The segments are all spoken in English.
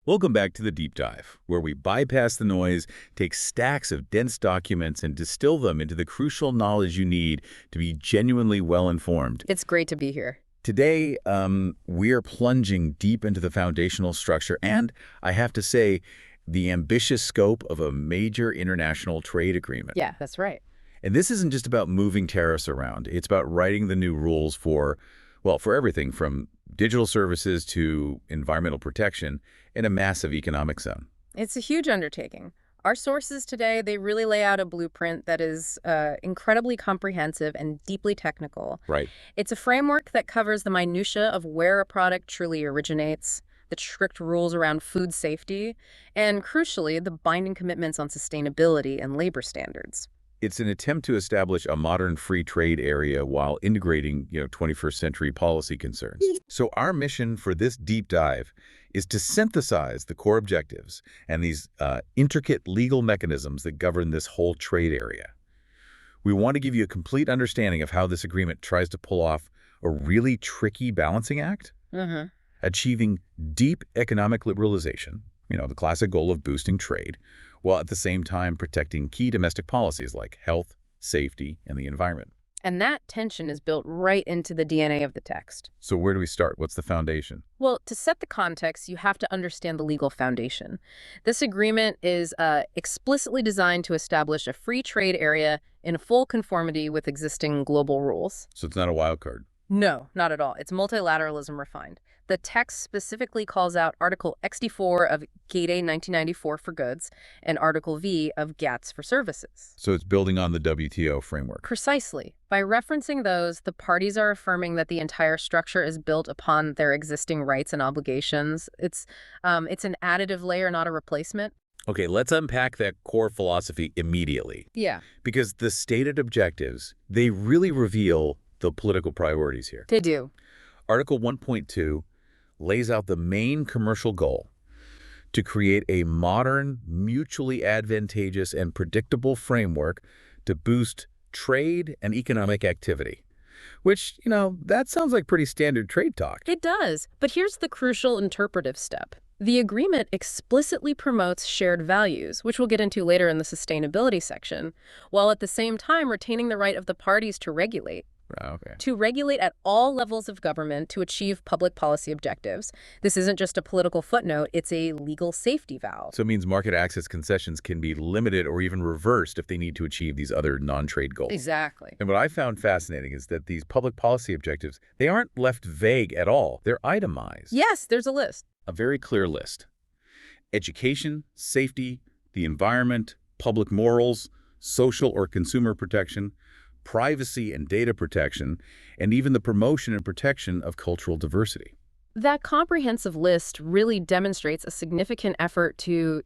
Welcome back to the Deep Dive, where we bypass the noise, take stacks of dense documents, and distill them into the crucial knowledge you need to be genuinely well-informed. It's great to be here. Today, we are plunging deep into the foundational structure and, I have to say, the ambitious scope of a major international trade agreement. Yeah, that's right. And this isn't just about moving tariffs around. It's about writing the new rules for, well, for everything from digital services to environmental protection in a massive economic zone. It's a huge undertaking. Our sources today, they really lay out a blueprint that is incredibly comprehensive and deeply technical. Right. It's a framework that covers the minutia of where a product truly originates, the strict rules around food safety, and crucially, the binding commitments on sustainability and labor standards. It's an attempt to establish a modern free trade area while integrating, 21st century policy concerns. So our mission for this deep dive is to synthesize the core objectives and these intricate legal mechanisms that govern this whole trade area. We want to give you a complete understanding of how this agreement tries to pull off a really tricky balancing act, achieving deep economic liberalization, the classic goal of boosting trade, while at the same time protecting key domestic policies like health, safety, and the environment. And that tension is built right into the DNA of the text. So where do we start? What's the foundation? Well, to set the context, you have to understand the legal foundation. This agreement is explicitly designed to establish a free trade area in full conformity with existing global rules. So it's not a wild card. No, not at all. It's multilateralism refined. The text specifically calls out Article XD4 of GATE 1994 for goods and Article V of GATS for services. So it's building on the WTO framework. Precisely. By referencing those, the parties are affirming that the entire structure is built upon their existing rights and obligations. It's an additive layer, not a replacement. Okay, let's unpack that core philosophy immediately. Yeah. Because the stated objectives, they really reveal the political priorities here. They do. Article 1.2 lays out the main commercial goal: to create a modern, mutually advantageous, and predictable framework to boost trade and economic activity. Which, that sounds like pretty standard trade talk. It does. But here's the crucial interpretive step. The agreement explicitly promotes shared values, which we'll get into later in the sustainability section, while at the same time retaining the right of the parties to regulate. Okay. To regulate at all levels of government to achieve public policy objectives. This isn't just a political footnote, it's a legal safety valve. So it means market access concessions can be limited or even reversed if they need to achieve these other non-trade goals. Exactly. And what I found fascinating is that these public policy objectives, they aren't left vague at all. They're itemized. Yes, there's a list. A very clear list. Education, safety, the environment, public morals, social or consumer protection, privacy and data protection, and even the promotion and protection of cultural diversity. That comprehensive list really demonstrates a significant effort to,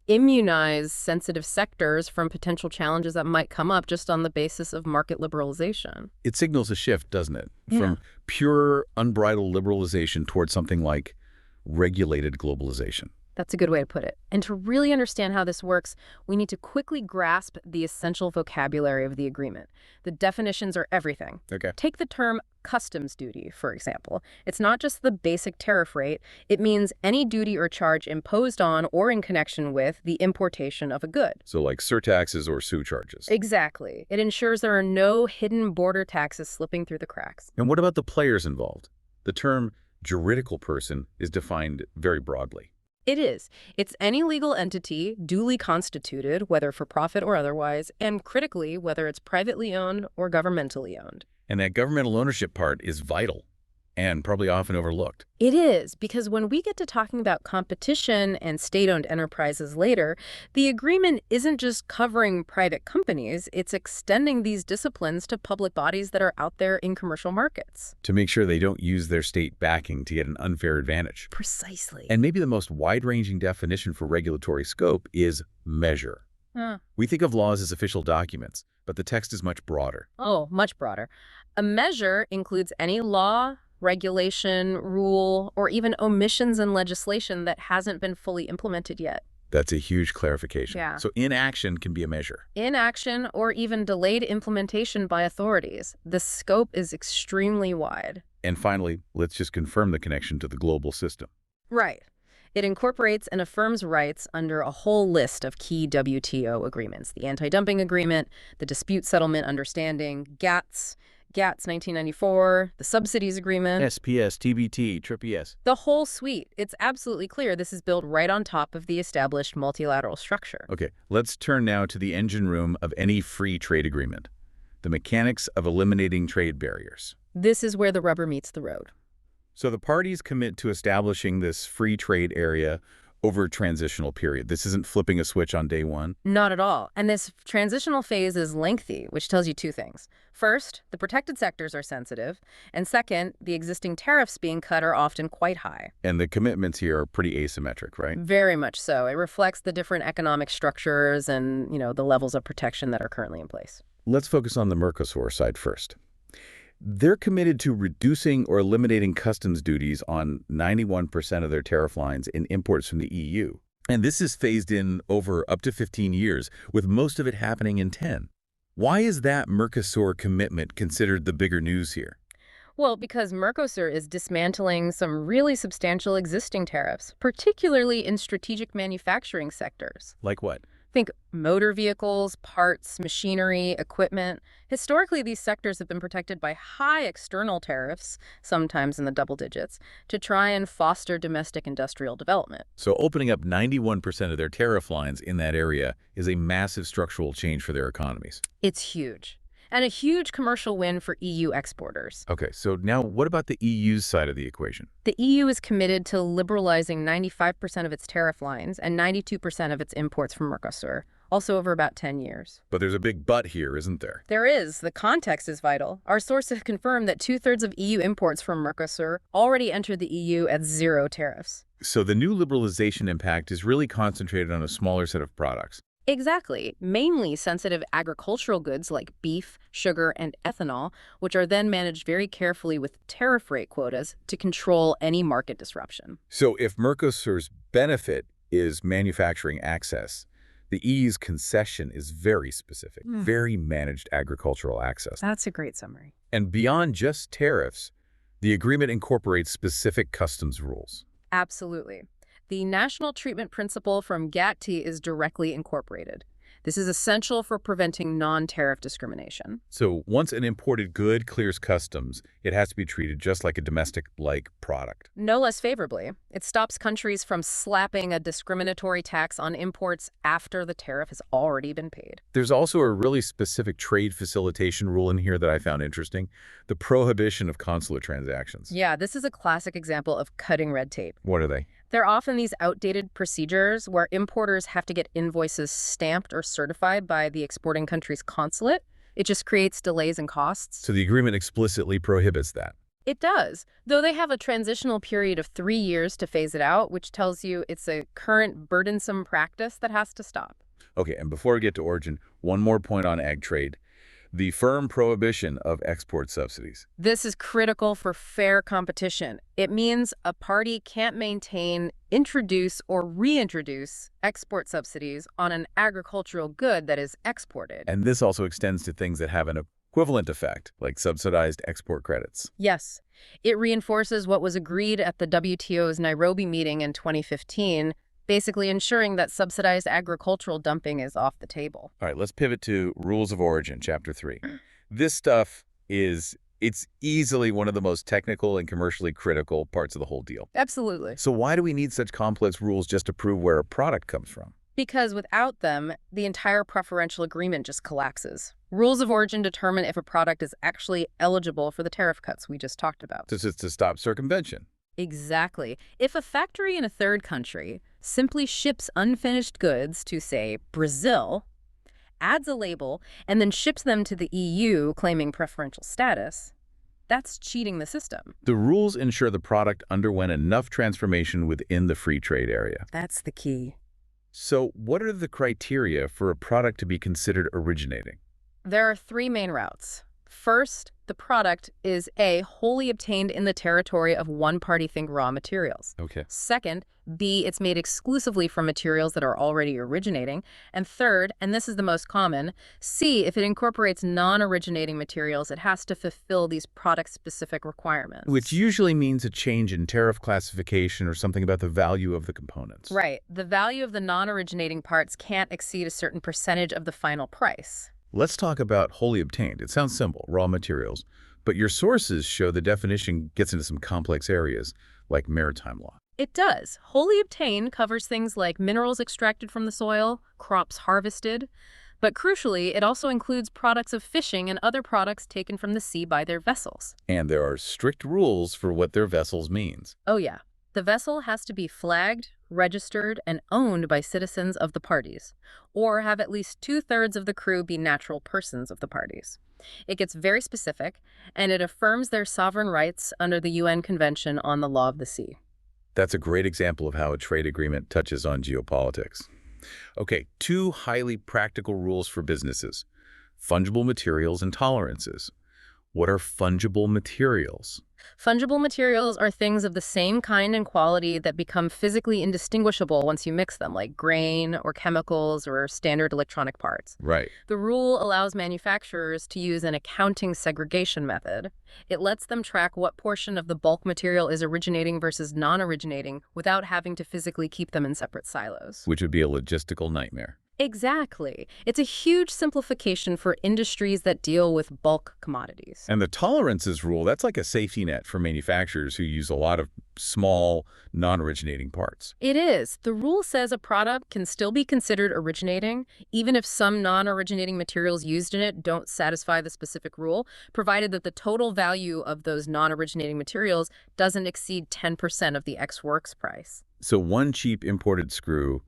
immunize sensitive sectors from potential challenges that might come up just on the basis of market liberalization. It signals a shift, doesn't it? Yeah. From pure, unbridled liberalization towards something like regulated globalization. That's a good way to put it. And to really understand how this works, we need to quickly grasp the essential vocabulary of the agreement. The definitions are everything. Okay. Take the term customs duty, for example. It's not just the basic tariff rate. It means any duty or charge imposed on or in connection with the importation of a good. So like surtaxes or surcharges. Exactly. It ensures there are no hidden border taxes slipping through the cracks. And what about the players involved? The term juridical person is defined very broadly. It is. It's any legal entity duly constituted, whether for profit or otherwise, and critically, whether it's privately owned or governmentally owned. And that governmental ownership part is vital and probably often overlooked. It is, because when we get to talking about competition and state-owned enterprises later, the agreement isn't just covering private companies, it's extending these disciplines to public bodies that are out there in commercial markets. To make sure they don't use their state backing to get an unfair advantage. Precisely. And maybe the most wide-ranging definition for regulatory scope is measure. We think of laws as official documents, but the text is much broader. Oh, much broader. A measure includes any law, regulation, rule, or even omissions in legislation that hasn't been fully implemented yet. That's a huge clarification. Yeah. So inaction can be a measure. Inaction or even delayed implementation by authorities. The scope is extremely wide. And finally, let's just confirm the connection to the global system. Right. It incorporates and affirms rights under a whole list of key WTO agreements: the Anti-Dumping Agreement, the Dispute Settlement Understanding, GATS 1994, the Subsidies Agreement. SPS, TBT, TRIPS. The whole suite. It's absolutely clear this is built right on top of the established multilateral structure. Okay, let's turn now to the engine room of any free trade agreement, the mechanics of eliminating trade barriers. This is where the rubber meets the road. So the parties commit to establishing this free trade area over a transitional period. This isn't flipping a switch on day one. Not at all. And this transitional phase is lengthy, which tells you two things. First, the protected sectors are sensitive. And second, the existing tariffs being cut are often quite high. And the commitments here are pretty asymmetric, right? Very much so. It reflects the different economic structures and, the levels of protection that are currently in place. Let's focus on the Mercosur side first. They're committed to reducing or eliminating customs duties on 91% of their tariff lines in imports from the EU. And this is phased in over up to 15 years, with most of it happening in 10. Why is that Mercosur commitment considered the bigger news here? Well, because Mercosur is dismantling some really substantial existing tariffs, particularly in strategic manufacturing sectors. Like what? Think motor vehicles, parts, machinery, equipment. Historically, these sectors have been protected by high external tariffs, sometimes in the double digits, to try and foster domestic industrial development. So opening up 91% of their tariff lines in that area is a massive structural change for their economies. It's huge. And a huge commercial win for EU exporters. Okay, so now what about the EU's side of the equation? The EU is committed to liberalizing 95% of its tariff lines and 92% of its imports from Mercosur, also over about 10 years. But there's a big but here, isn't there? There is. The context is vital. Our sources confirm that 2/3 of EU imports from Mercosur already entered the EU at zero tariffs. So the new liberalization impact is really concentrated on a smaller set of products. Exactly. Mainly sensitive agricultural goods like beef, sugar, and ethanol, which are then managed very carefully with tariff rate quotas to control any market disruption. So if Mercosur's benefit is manufacturing access, the EU's concession is very specific, very managed agricultural access. That's a great summary. And beyond just tariffs, the agreement incorporates specific customs rules. Absolutely. The national treatment principle from GATT is directly incorporated. This is essential for preventing non-tariff discrimination. So once an imported good clears customs, it has to be treated just like a domestic-like product. No less favorably. It stops countries from slapping a discriminatory tax on imports after the tariff has already been paid. There's also a really specific trade facilitation rule in here that I found interesting, the prohibition of consular transactions. Yeah, this is a classic example of cutting red tape. What are they? There are often these outdated procedures where importers have to get invoices stamped or certified by the exporting country's consulate. It just creates delays and costs. So the agreement explicitly prohibits that. It does, though they have a transitional period of 3 years to phase it out, which tells you it's a current burdensome practice that has to stop. Okay, and before we get to origin, one more point on ag trade. The firm prohibition of export subsidies. This is critical for fair competition. It means a party can't maintain, introduce, or reintroduce export subsidies on an agricultural good that is exported. And this also extends to things that have an equivalent effect, like subsidized export credits. Yes. It reinforces what was agreed at the WTO's Nairobi meeting in 2015, basically ensuring that subsidized agricultural dumping is off the table. All right, let's pivot to Rules of Origin, Chapter 3. This stuff it's easily one of the most technical and commercially critical parts of the whole deal. Absolutely. So why do we need such complex rules just to prove where a product comes from? Because without them, the entire preferential agreement just collapses. Rules of origin determine if a product is actually eligible for the tariff cuts we just talked about. To stop circumvention. Exactly. If a factory in a third country simply ships unfinished goods to, say, Brazil, adds a label, and then ships them to the EU claiming preferential status, that's cheating the system. The rules ensure the product underwent enough transformation within the free trade area. That's the key. So what are the criteria for a product to be considered originating? There are 3 main routes. First, the product is A, wholly obtained in the territory of one party, think raw materials. Okay. Second, B, it's made exclusively from materials that are already originating. And third, and this is the most common, C, if it incorporates non-originating materials, it has to fulfill these product-specific requirements. Which usually means a change in tariff classification or something about the value of the components. Right. The value of the non-originating parts can't exceed a certain percentage of the final price. Let's talk about wholly obtained. It sounds simple, raw materials. But your sources show the definition gets into some complex areas, like maritime law. It does. Wholly obtained covers things like minerals extracted from the soil, crops harvested, but crucially, it also includes products of fishing and other products taken from the sea by their vessels. And there are strict rules for what their vessels means. Oh yeah. The vessel has to be flagged, registered, and owned by citizens of the parties, or have at least 2/3 of the crew be natural persons of the parties. It gets very specific, and it affirms their sovereign rights under the UN Convention on the Law of the Sea. That's a great example of how a trade agreement touches on geopolitics. Okay, 2 highly practical rules for businesses: fungible materials and tolerances. What are fungible materials? Fungible materials are things of the same kind and quality that become physically indistinguishable once you mix them, like grain or chemicals or standard electronic parts. Right. The rule allows manufacturers to use an accounting segregation method. It lets them track what portion of the bulk material is originating versus non-originating without having to physically keep them in separate silos. Which would be a logistical nightmare. Exactly. It's a huge simplification for industries that deal with bulk commodities. And the tolerances rule, that's like a safety net for manufacturers who use a lot of small, non-originating parts. It is. The rule says a product can still be considered originating, even if some non-originating materials used in it don't satisfy the specific rule, provided that the total value of those non-originating materials doesn't exceed 10% of the ex-works price. So one cheap imported screw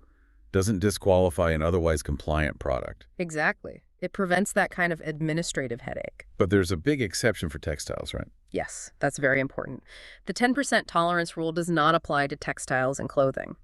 doesn't disqualify an otherwise compliant product. Exactly. It prevents that kind of administrative headache. But there's a big exception for textiles, right? Yes, that's very important. The 10% tolerance rule does not apply to textiles and clothing.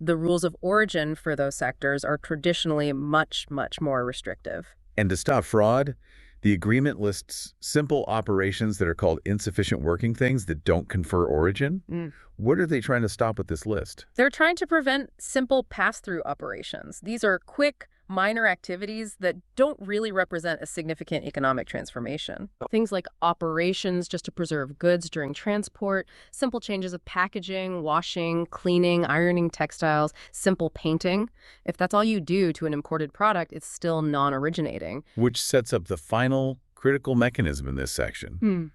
The rules of origin for those sectors are traditionally much, much more restrictive. And to stop fraud, the agreement lists simple operations that are called insufficient working things that don't confer origin. What are they trying to stop with this list? They're trying to prevent simple pass-through operations. These are quick, minor activities that don't really represent a significant economic transformation. Things like operations just to preserve goods during transport, simple changes of packaging, washing, cleaning, ironing textiles, simple painting. If that's all you do to an imported product, it's still non-originating. Which sets up the final critical mechanism in this section.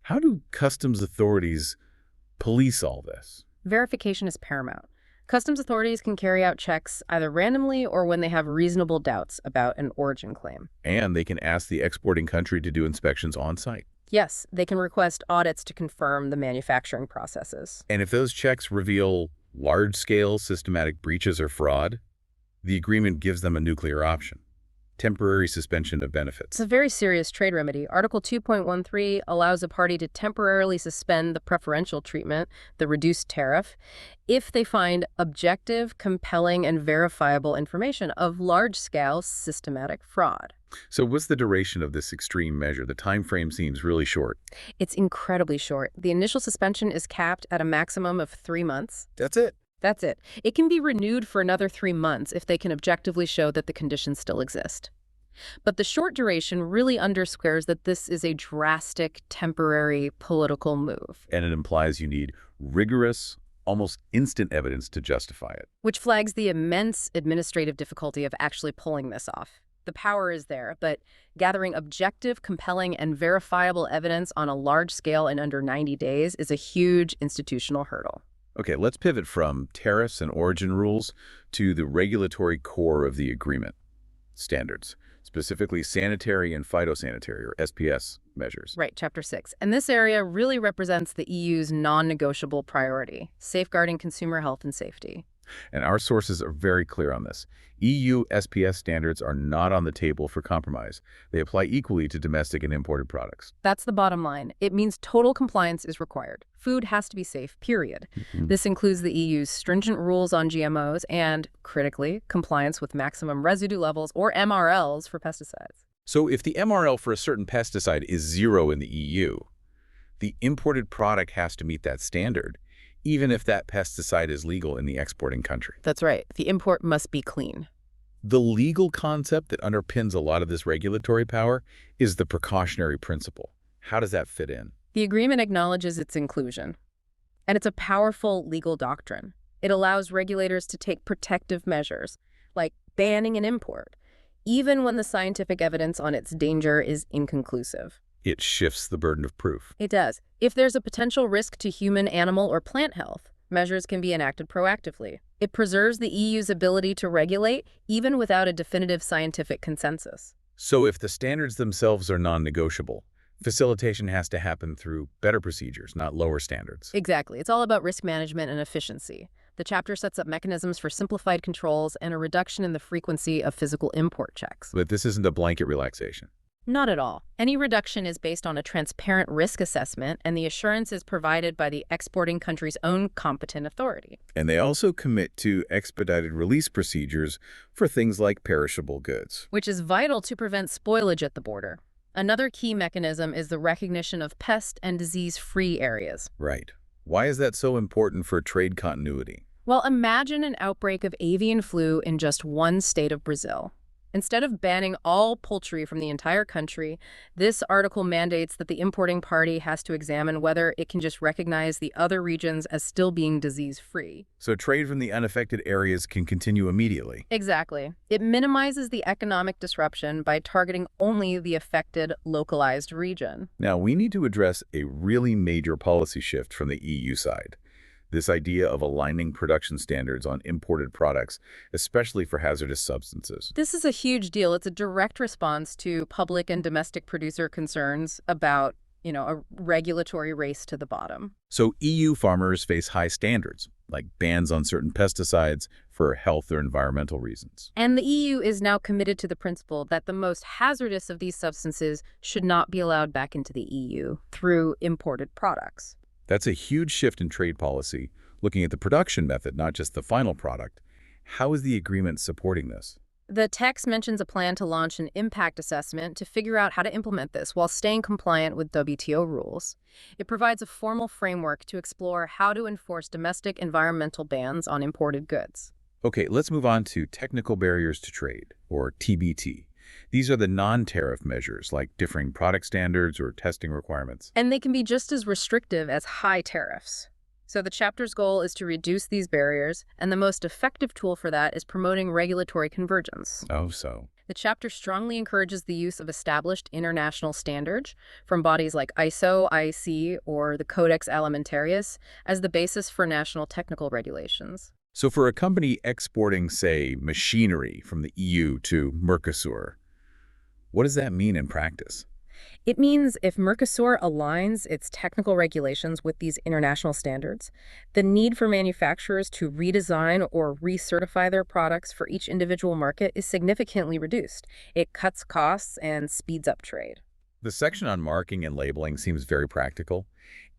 How do customs authorities police all this? Verification is paramount. Customs authorities can carry out checks either randomly or when they have reasonable doubts about an origin claim. And they can ask the exporting country to do inspections on site. Yes, they can request audits to confirm the manufacturing processes. And if those checks reveal large-scale systematic breaches or fraud, the agreement gives them a nuclear option: temporary suspension of benefits. It's a very serious trade remedy. Article 2.13 allows a party to temporarily suspend the preferential treatment, the reduced tariff, if they find objective, compelling, and verifiable information of large-scale systematic fraud. So what's the duration of this extreme measure? The time frame seems really short. It's incredibly short. The initial suspension is capped at a maximum of 3 months. That's it. That's it. It can be renewed for another 3 months if they can objectively show that the conditions still exist. But the short duration really underscores that this is a drastic, temporary political move. And it implies you need rigorous, almost instant evidence to justify it. Which flags the immense administrative difficulty of actually pulling this off. The power is there, but gathering objective, compelling, and verifiable evidence on a large scale in under 90 days is a huge institutional hurdle. Okay, let's pivot from tariffs and origin rules to the regulatory core of the agreement: standards, specifically sanitary and phytosanitary, or SPS, measures. Right, Chapter 6. And this area really represents the EU's non-negotiable priority: safeguarding consumer health and safety. And our sources are very clear on this. EU SPS standards are not on the table for compromise. They apply equally to domestic and imported products. That's the bottom line. It means total compliance is required. Food has to be safe, period. This includes the EU's stringent rules on GMOs and, critically, compliance with maximum residue levels, or MRLs, for pesticides. So if the MRL for a certain pesticide is 0 in the EU, the imported product has to meet that standard, even if that pesticide is legal in the exporting country. That's right. The import must be clean. The legal concept that underpins a lot of this regulatory power is the precautionary principle. How does that fit in? The agreement acknowledges its inclusion, and it's a powerful legal doctrine. It allows regulators to take protective measures, like banning an import, even when the scientific evidence on its danger is inconclusive. It shifts the burden of proof. It does. If there's a potential risk to human, animal, or plant health, measures can be enacted proactively. It preserves the EU's ability to regulate, even without a definitive scientific consensus. So if the standards themselves are non-negotiable, facilitation has to happen through better procedures, not lower standards. Exactly. It's all about risk management and efficiency. The chapter sets up mechanisms for simplified controls and a reduction in the frequency of physical import checks. But this isn't a blanket relaxation. Not at all. Any reduction is based on a transparent risk assessment, and the assurance is provided by the exporting country's own competent authority. And they also commit to expedited release procedures for things like perishable goods. Which is vital to prevent spoilage at the border. Another key mechanism is the recognition of pest and disease-free areas. Right. Why is that so important for trade continuity? Well, imagine an outbreak of avian flu in just one state of Brazil. Instead of banning all poultry from the entire country, this article mandates that the importing party has to examine whether it can just recognize the other regions as still being disease-free. So trade from the unaffected areas can continue immediately. Exactly. It minimizes the economic disruption by targeting only the affected, localized region. Now, we need to address a really major policy shift from the EU side. This idea of aligning production standards on imported products, especially for hazardous substances. This is a huge deal. It's a direct response to public and domestic producer concerns about, a regulatory race to the bottom. So EU farmers face high standards, like bans on certain pesticides for health or environmental reasons. And the EU is now committed to the principle that the most hazardous of these substances should not be allowed back into the EU through imported products. That's a huge shift in trade policy, looking at the production method, not just the final product. How is the agreement supporting this? The text mentions a plan to launch an impact assessment to figure out how to implement this while staying compliant with WTO rules. It provides a formal framework to explore how to enforce domestic environmental bans on imported goods. Okay, let's move on to technical barriers to trade, or TBT. These are the non-tariff measures, like differing product standards or testing requirements. And they can be just as restrictive as high tariffs. So the chapter's goal is to reduce these barriers, and the most effective tool for that is promoting regulatory convergence. Oh, so. The chapter strongly encourages the use of established international standards from bodies like ISO, IC, or the Codex Alimentarius as the basis for national technical regulations. So for a company exporting, say, machinery from the EU to Mercosur, what does that mean in practice? It means if Mercosur aligns its technical regulations with these international standards, the need for manufacturers to redesign or recertify their products for each individual market is significantly reduced. It cuts costs and speeds up trade. The section on marking and labeling seems very practical,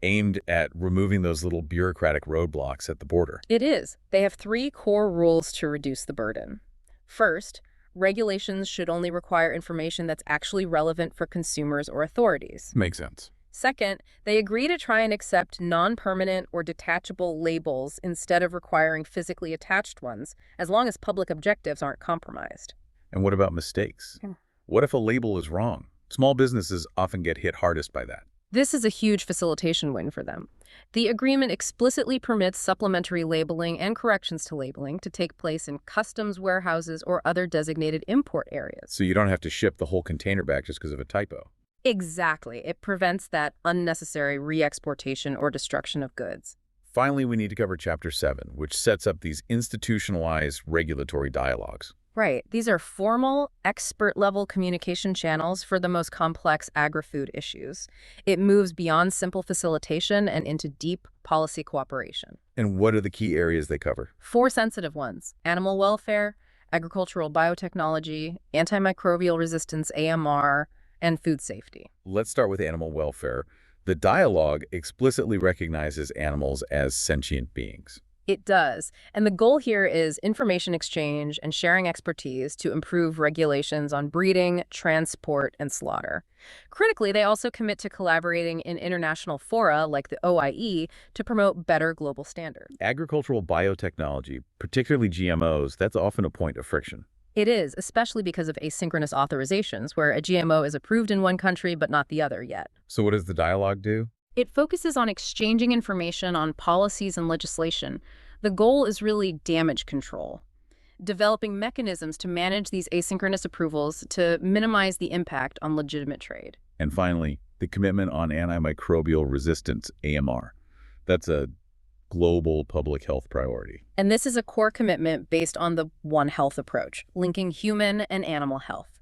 aimed at removing those little bureaucratic roadblocks at the border. It is. They have 3 core rules to reduce the burden. First, regulations should only require information that's actually relevant for consumers or authorities. Makes sense. Second, they agree to try and accept non-permanent or detachable labels instead of requiring physically attached ones, as long as public objectives aren't compromised. And what about mistakes? What if a label is wrong? Small businesses often get hit hardest by that. This is a huge facilitation win for them. The agreement explicitly permits supplementary labeling and corrections to labeling to take place in customs warehouses or other designated import areas. So you don't have to ship the whole container back just because of a typo. Exactly. It prevents that unnecessary re-exportation or destruction of goods. Finally, we need to cover Chapter 7, which sets up these institutionalized regulatory dialogues. Right. These are formal, expert-level communication channels for the most complex agri-food issues. It moves beyond simple facilitation and into deep policy cooperation. And what are the key areas they cover? 4 sensitive ones: animal welfare, agricultural biotechnology, antimicrobial resistance AMR, and food safety. Let's start with animal welfare. The dialogue explicitly recognizes animals as sentient beings. It does. And the goal here is information exchange and sharing expertise to improve regulations on breeding, transport, and slaughter. Critically, they also commit to collaborating in international fora like the OIE to promote better global standards. Agricultural biotechnology, particularly GMOs, that's often a point of friction. It is, especially because of asynchronous authorizations, where a GMO is approved in one country but not the other yet. So what does the dialogue do? It focuses on exchanging information on policies and legislation. The goal is really damage control, developing mechanisms to manage these asynchronous approvals to minimize the impact on legitimate trade. And finally, the commitment on antimicrobial resistance, AMR. That's a global public health priority. And this is a core commitment based on the One Health approach, linking human and animal health.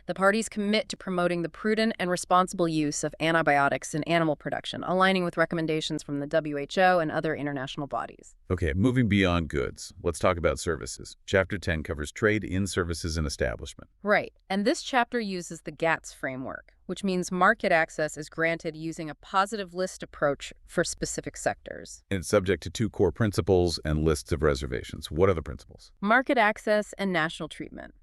The parties commit to promoting the prudent and responsible use of antibiotics in animal production, aligning with recommendations from the WHO and other international bodies. Okay, moving beyond goods, let's talk about services. Chapter 10 covers trade in services and establishment. Right, and this chapter uses the GATS framework, which means market access is granted using a positive list approach for specific sectors. And it's subject to two core principles and lists of reservations. What are the principles? Market access and national treatment.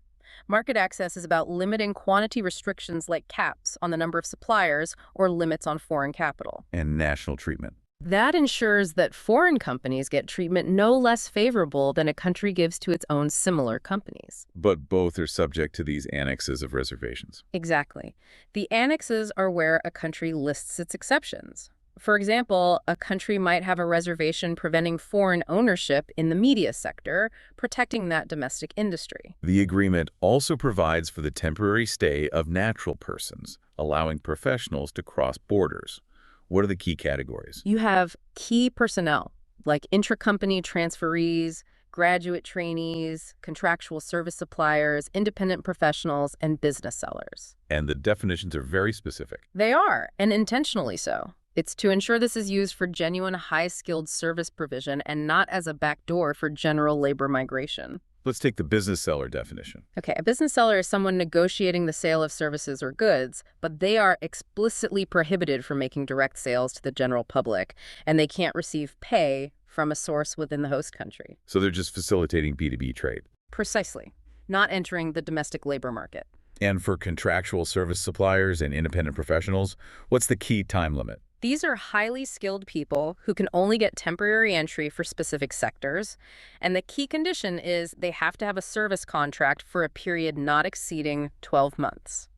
Market access is about limiting quantity restrictions like caps on the number of suppliers or limits on foreign capital. And national treatment. That ensures that foreign companies get treatment no less favorable than a country gives to its own similar companies. But both are subject to these annexes of reservations. Exactly. The annexes are where a country lists its exceptions. For example, a country might have a reservation preventing foreign ownership in the media sector, protecting that domestic industry. The agreement also provides for the temporary stay of natural persons, allowing professionals to cross borders. What are the key categories? You have key personnel, like intracompany transferees, graduate trainees, contractual service suppliers, independent professionals, and business sellers. And the definitions are very specific. They are, and intentionally so. It's to ensure this is used for genuine high-skilled service provision and not as a backdoor for general labor migration. Let's take the business seller definition. Okay, a business seller is someone negotiating the sale of services or goods, but they are explicitly prohibited from making direct sales to the general public, and they can't receive pay from a source within the host country. So they're just facilitating B2B trade. Precisely, not entering the domestic labor market. And for contractual service suppliers and independent professionals, what's the key time limit? These are highly skilled people who can only get temporary entry for specific sectors, and the key condition is they have to have a service contract for a period not exceeding 12 months.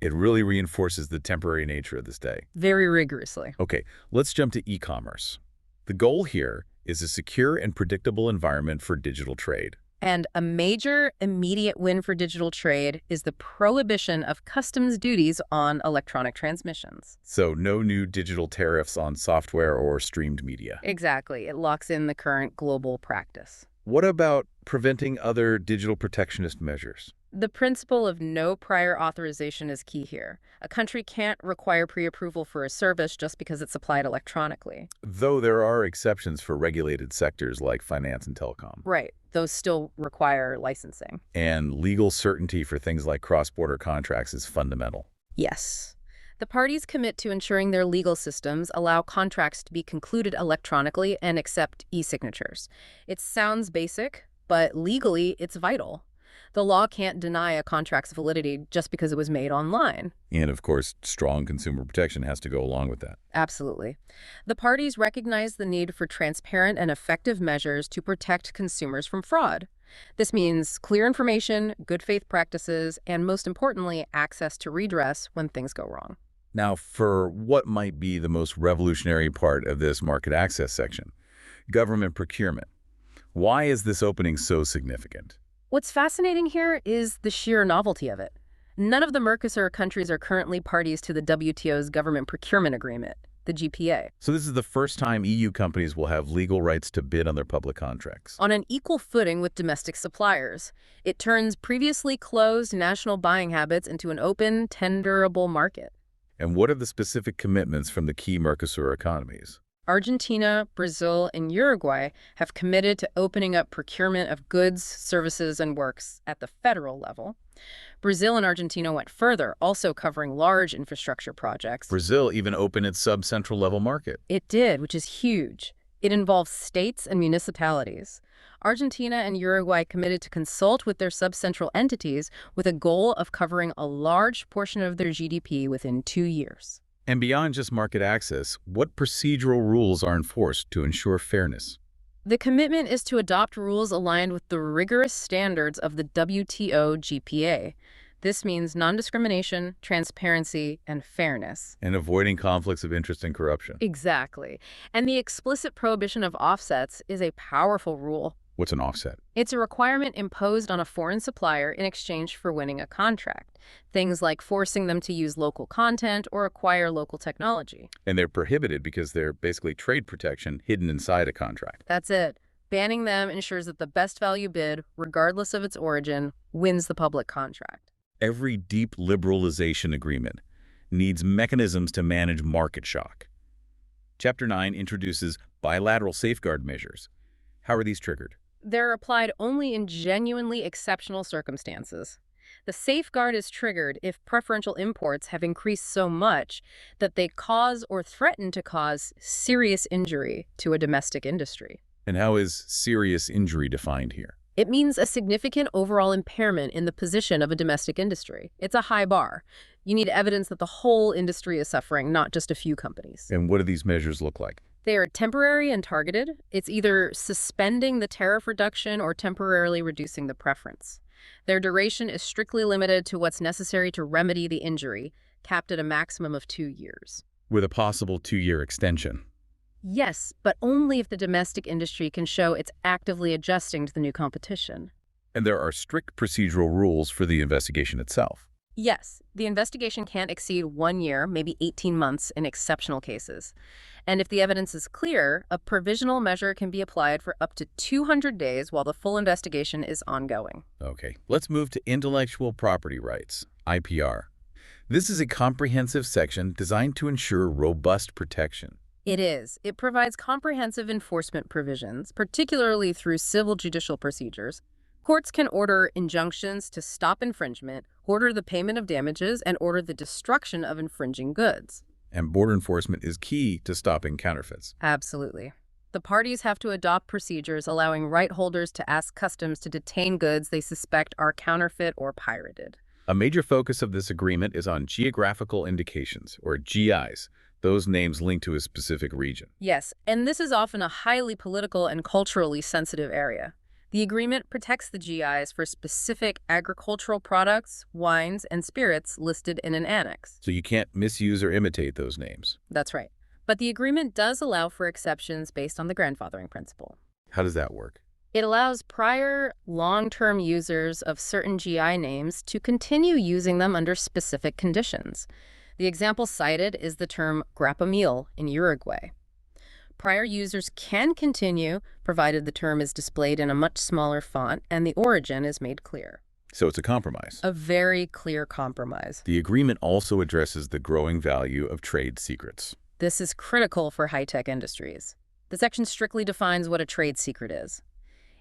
It really reinforces the temporary nature of this day. Very rigorously. Okay, let's jump to e-commerce. The goal here is a secure and predictable environment for digital trade. And a major immediate win for digital trade is the prohibition of customs duties on electronic transmissions. So no new digital tariffs on software or streamed media. Exactly. It locks in the current global practice. What about preventing other digital protectionist measures? The principle of no prior authorization is key here. A country can't require pre-approval for a service just because it's supplied electronically. Though there are exceptions for regulated sectors like finance and telecom. Right. Those still require licensing. And legal certainty for things like cross-border contracts is fundamental. Yes. The parties commit to ensuring their legal systems allow contracts to be concluded electronically and accept e-signatures. It sounds basic, but legally it's vital. The law can't deny a contract's validity just because it was made online. And of course, strong consumer protection has to go along with that. Absolutely. The parties recognize the need for transparent and effective measures to protect consumers from fraud. This means clear information, good faith practices, and most importantly, access to redress when things go wrong. Now, for what might be the most revolutionary part of this market access section, government procurement. Why is this opening so significant? What's fascinating here is the sheer novelty of it. None of the Mercosur countries are currently parties to the WTO's Government Procurement Agreement, the GPA. So this is the first time EU companies will have legal rights to bid on their public contracts. On an equal footing with domestic suppliers. It turns previously closed national buying habits into an open, tenderable market. And what are the specific commitments from the key Mercosur economies? Argentina, Brazil, and Uruguay have committed to opening up procurement of goods, services, and works at the federal level. Brazil and Argentina went further, also covering large infrastructure projects. Brazil even opened its sub-central level market. It did, which is huge. It involves states and municipalities. Argentina and Uruguay committed to consult with their subcentral entities with a goal of covering a large portion of their GDP within 2 years. And beyond just market access, what procedural rules are enforced to ensure fairness? The commitment is to adopt rules aligned with the rigorous standards of the WTO GPA. This means non-discrimination, transparency, and fairness. And avoiding conflicts of interest and corruption. Exactly. And the explicit prohibition of offsets is a powerful rule. What's an offset? It's a requirement imposed on a foreign supplier in exchange for winning a contract. Things like forcing them to use local content or acquire local technology. And they're prohibited because they're basically trade protection hidden inside a contract. That's it. Banning them ensures that the best value bid, regardless of its origin, wins the public contract. Every deep liberalization agreement needs mechanisms to manage market shock. Chapter 9 introduces bilateral safeguard measures. How are these triggered? They're applied only in genuinely exceptional circumstances. The safeguard is triggered if preferential imports have increased so much that they cause or threaten to cause serious injury to a domestic industry. And how is serious injury defined here? It means a significant overall impairment in the position of a domestic industry. It's a high bar. You need evidence that the whole industry is suffering, not just a few companies. And what do these measures look like? They are temporary and targeted. It's either suspending the tariff reduction or temporarily reducing the preference. Their duration is strictly limited to what's necessary to remedy the injury, capped at a maximum of 2 years. With a possible 2-year extension. Yes, but only if the domestic industry can show it's actively adjusting to the new competition. And there are strict procedural rules for the investigation itself. Yes, the investigation can't exceed 1 year, maybe 18 months in exceptional cases. And if the evidence is clear, a provisional measure can be applied for up to 200 days while the full investigation is ongoing. Okay, let's move to intellectual property rights, IPR. This is a comprehensive section designed to ensure robust protection. It is. It provides comprehensive enforcement provisions, particularly through civil judicial procedures. Courts can order injunctions to stop infringement, order the payment of damages, and order the destruction of infringing goods. And border enforcement is key to stopping counterfeits. Absolutely. The parties have to adopt procedures allowing right holders to ask customs to detain goods they suspect are counterfeit or pirated. A major focus of this agreement is on geographical indications, or GIs, those names linked to a specific region. Yes, and this is often a highly political and culturally sensitive area. The agreement protects the GIs for specific agricultural products, wines, and spirits listed in an annex. So you can't misuse or imitate those names. That's right. But the agreement does allow for exceptions based on the grandfathering principle. How does that work? It allows prior long-term users of certain GI names to continue using them under specific conditions. The example cited is the term grappa meal in Uruguay. Prior users can continue, provided the term is displayed in a much smaller font and the origin is made clear. So it's a compromise. A very clear compromise. The agreement also addresses the growing value of trade secrets. This is critical for high-tech industries. The section strictly defines what a trade secret is.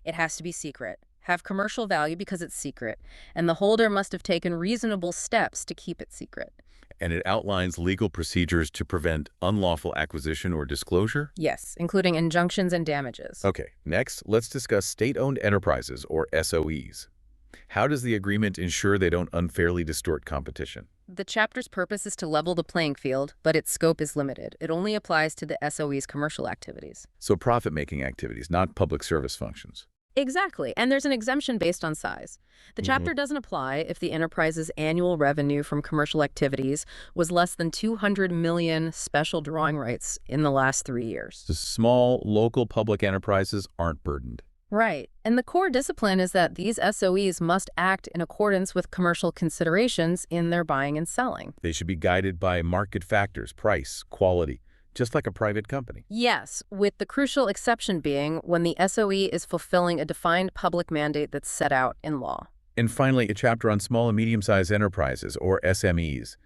It has to be secret, have commercial value because it's secret, and the holder must have taken reasonable steps to keep it secret. And it outlines legal procedures to prevent unlawful acquisition or disclosure? Yes, including injunctions and damages. Okay, next, let's discuss state-owned enterprises, or SOEs. How does the agreement ensure they don't unfairly distort competition? The chapter's purpose is to level the playing field, but its scope is limited. It only applies to the SOE's commercial activities. So profit-making activities, not public service functions. Exactly, and there's an exemption based on size. The chapter doesn't apply if the enterprise's annual revenue from commercial activities was less than 200 million special drawing rights in the last 3 years. The small, local public enterprises aren't burdened. Right, and the core discipline is that these SOEs must act in accordance with commercial considerations in their buying and selling. They should be guided by market factors, price, quality, just like a private company. Yes, with the crucial exception being when the SOE is fulfilling a defined public mandate that's set out in law. And finally, a chapter on small and medium-sized enterprises, or SMEs.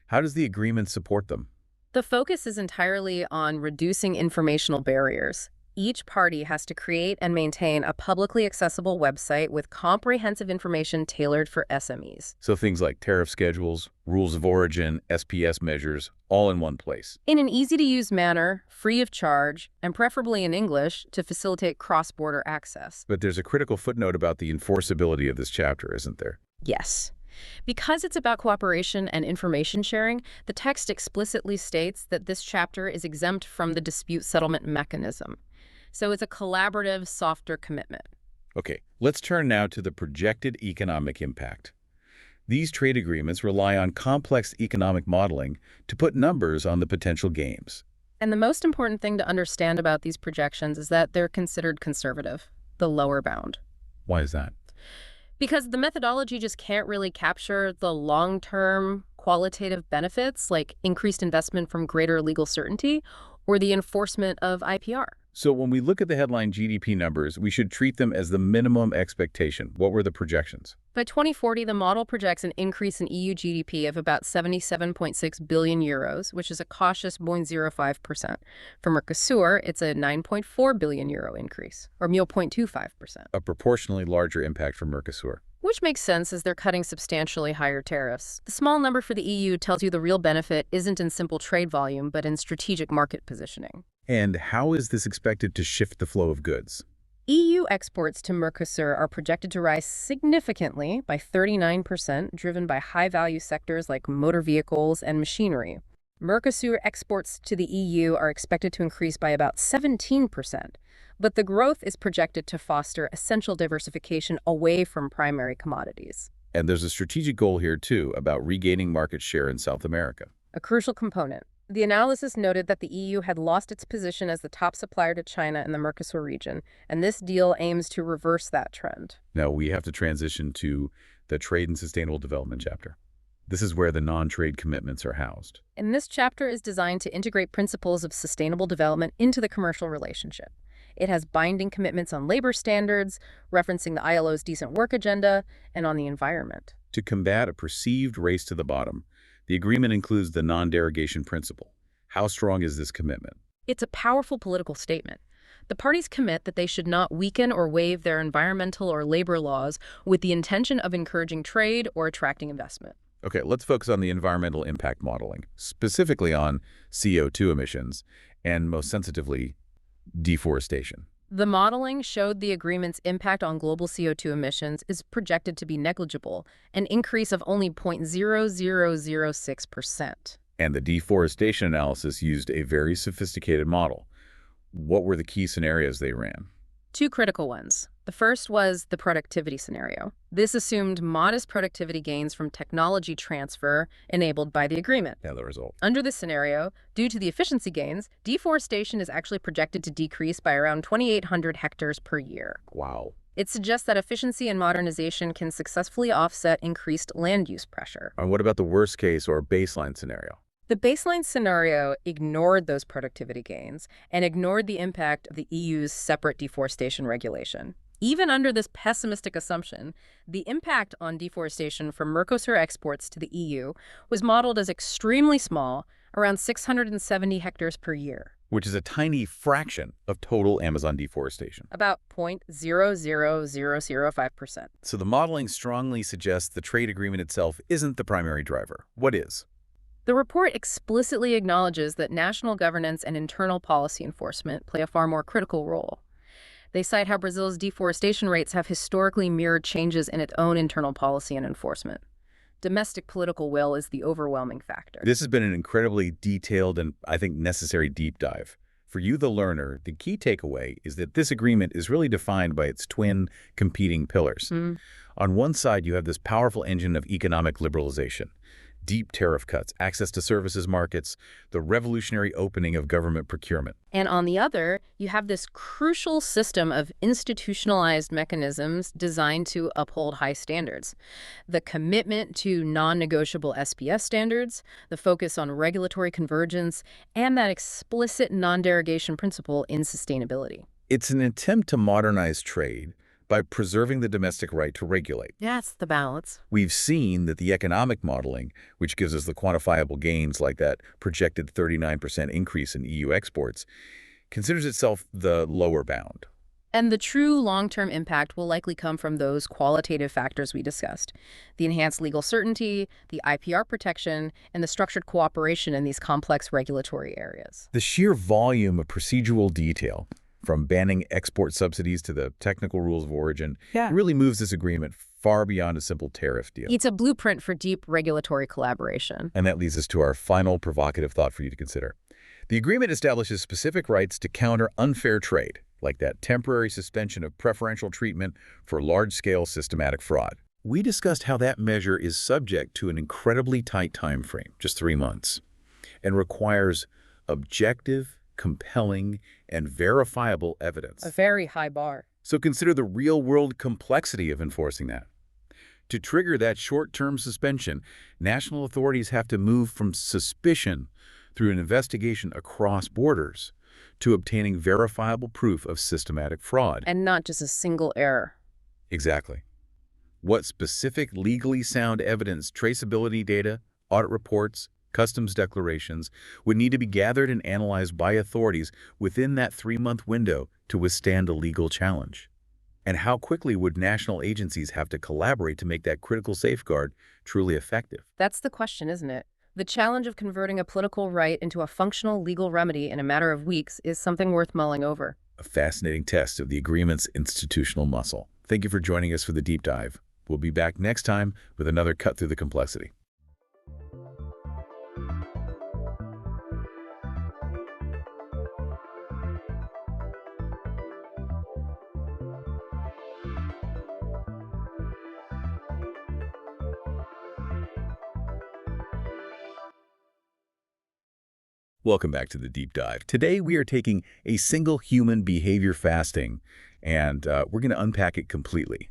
How does the agreement support them? The focus is entirely on reducing informational barriers. Each party has to create and maintain a publicly accessible website with comprehensive information tailored for SMEs. So things like tariff schedules, rules of origin, SPS measures, all in one place. In an easy-to-use manner, free of charge, and preferably in English to facilitate cross-border access. But there's a critical footnote about the enforceability of this chapter, isn't there? Yes. Because it's about cooperation and information sharing, the text explicitly states that this chapter is exempt from the dispute settlement mechanism. So it's a collaborative, softer commitment. Okay, let's turn now to the projected economic impact. These trade agreements rely on complex economic modeling to put numbers on the potential gains. And the most important thing to understand about these projections is that they're considered conservative, the lower bound. Why is that? Because the methodology just can't really capture the long-term qualitative benefits like increased investment from greater legal certainty or the enforcement of IPR. So when we look at the headline GDP numbers, we should treat them as the minimum expectation. What were the projections? By 2040, the model projects an increase in EU GDP of about 77.6 billion euros, which is a cautious 0.05%. For Mercosur, it's a 9.4 billion euro increase, or 0.25%. A proportionally larger impact for Mercosur. Which makes sense as they're cutting substantially higher tariffs. The small number for the EU tells you the real benefit isn't in simple trade volume, but in strategic market positioning. And how is this expected to shift the flow of goods? EU exports to Mercosur are projected to rise significantly by 39%, driven by high-value sectors like motor vehicles and machinery. Mercosur exports to the EU are expected to increase by about 17%, but the growth is projected to foster essential diversification away from primary commodities. And there's a strategic goal here, too, about regaining market share in South America. A crucial component. The analysis noted that the EU had lost its position as the top supplier to China in the Mercosur region, and this deal aims to reverse that trend. Now, we have to transition to the Trade and Sustainable Development chapter. This is where the non-trade commitments are housed. And this chapter is designed to integrate principles of sustainable development into the commercial relationship. It has binding commitments on labor standards, referencing the ILO's decent work agenda, and on the environment. To combat a perceived race to the bottom, the agreement includes the non-derogation principle. How strong is this commitment? It's a powerful political statement. The parties commit that they should not weaken or waive their environmental or labor laws with the intention of encouraging trade or attracting investment. Okay, let's focus on the environmental impact modeling, specifically on CO2 emissions, and most sensitively, deforestation. The modeling showed the agreement's impact on global CO2 emissions is projected to be negligible, an increase of only 0.0006%. And the deforestation analysis used a very sophisticated model. What were the key scenarios they ran? Two critical ones. The first was the productivity scenario. This assumed modest productivity gains from technology transfer enabled by the agreement. Yeah, the result. Under this scenario, due to the efficiency gains, deforestation is actually projected to decrease by around 2,800 hectares per year. Wow. It suggests that efficiency and modernization can successfully offset increased land use pressure. And what about the worst case or baseline scenario? The baseline scenario ignored those productivity gains and ignored the impact of the EU's separate deforestation regulation. Even under this pessimistic assumption, the impact on deforestation from Mercosur exports to the EU was modeled as extremely small, around 670 hectares per year. Which is a tiny fraction of total Amazon deforestation. About 0.00005%. So the modeling strongly suggests the trade agreement itself isn't the primary driver. What is? The report explicitly acknowledges that national governance and internal policy enforcement play a far more critical role. They cite how Brazil's deforestation rates have historically mirrored changes in its own internal policy and enforcement. Domestic political will is the overwhelming factor. This has been an incredibly detailed and, I think, necessary deep dive. For you, the learner, the key takeaway is that this agreement is really defined by its twin competing pillars. On one side, you have this powerful engine of economic liberalization. Deep tariff cuts, access to services markets, the revolutionary opening of government procurement. And on the other, you have this crucial system of institutionalized mechanisms designed to uphold high standards. The commitment to non-negotiable SPS standards, the focus on regulatory convergence, and that explicit non-derogation principle in sustainability. It's an attempt to modernize trade by preserving the domestic right to regulate. That's the balance. We've seen that the economic modeling, which gives us the quantifiable gains like that projected 39% increase in EU exports, considers itself the lower bound. And the true long-term impact will likely come from those qualitative factors we discussed: the enhanced legal certainty, the IPR protection, and the structured cooperation in these complex regulatory areas. The sheer volume of procedural detail, from banning export subsidies to the technical rules of origin, Yeah. it really moves this agreement far beyond a simple tariff deal. It's a blueprint for deep regulatory collaboration. And that leads us to our final provocative thought for you to consider. The agreement establishes specific rights to counter unfair trade, like that temporary suspension of preferential treatment for large-scale systematic fraud. We discussed how that measure is subject to an incredibly tight time frame, just 3 months, and requires objective, compelling, and verifiable evidence. A very high bar. So consider the real-world complexity of enforcing that. To trigger that short-term suspension, national authorities have to move from suspicion through an investigation across borders to obtaining verifiable proof of systematic fraud. And not just a single error. Exactly. What specific legally sound evidence, traceability data, audit reports, customs declarations would need to be gathered and analyzed by authorities within that 3-month window to withstand a legal challenge? And how quickly would national agencies have to collaborate to make that critical safeguard truly effective? That's the question, isn't it? The challenge of converting a political right into a functional legal remedy in a matter of weeks is something worth mulling over. A fascinating test of the agreement's institutional muscle. Thank you for joining us for the deep dive. We'll be back next time with another cut through the complexity. Welcome back to the deep dive. Today we are taking a single human behavior fasting, and we're going to unpack it completely.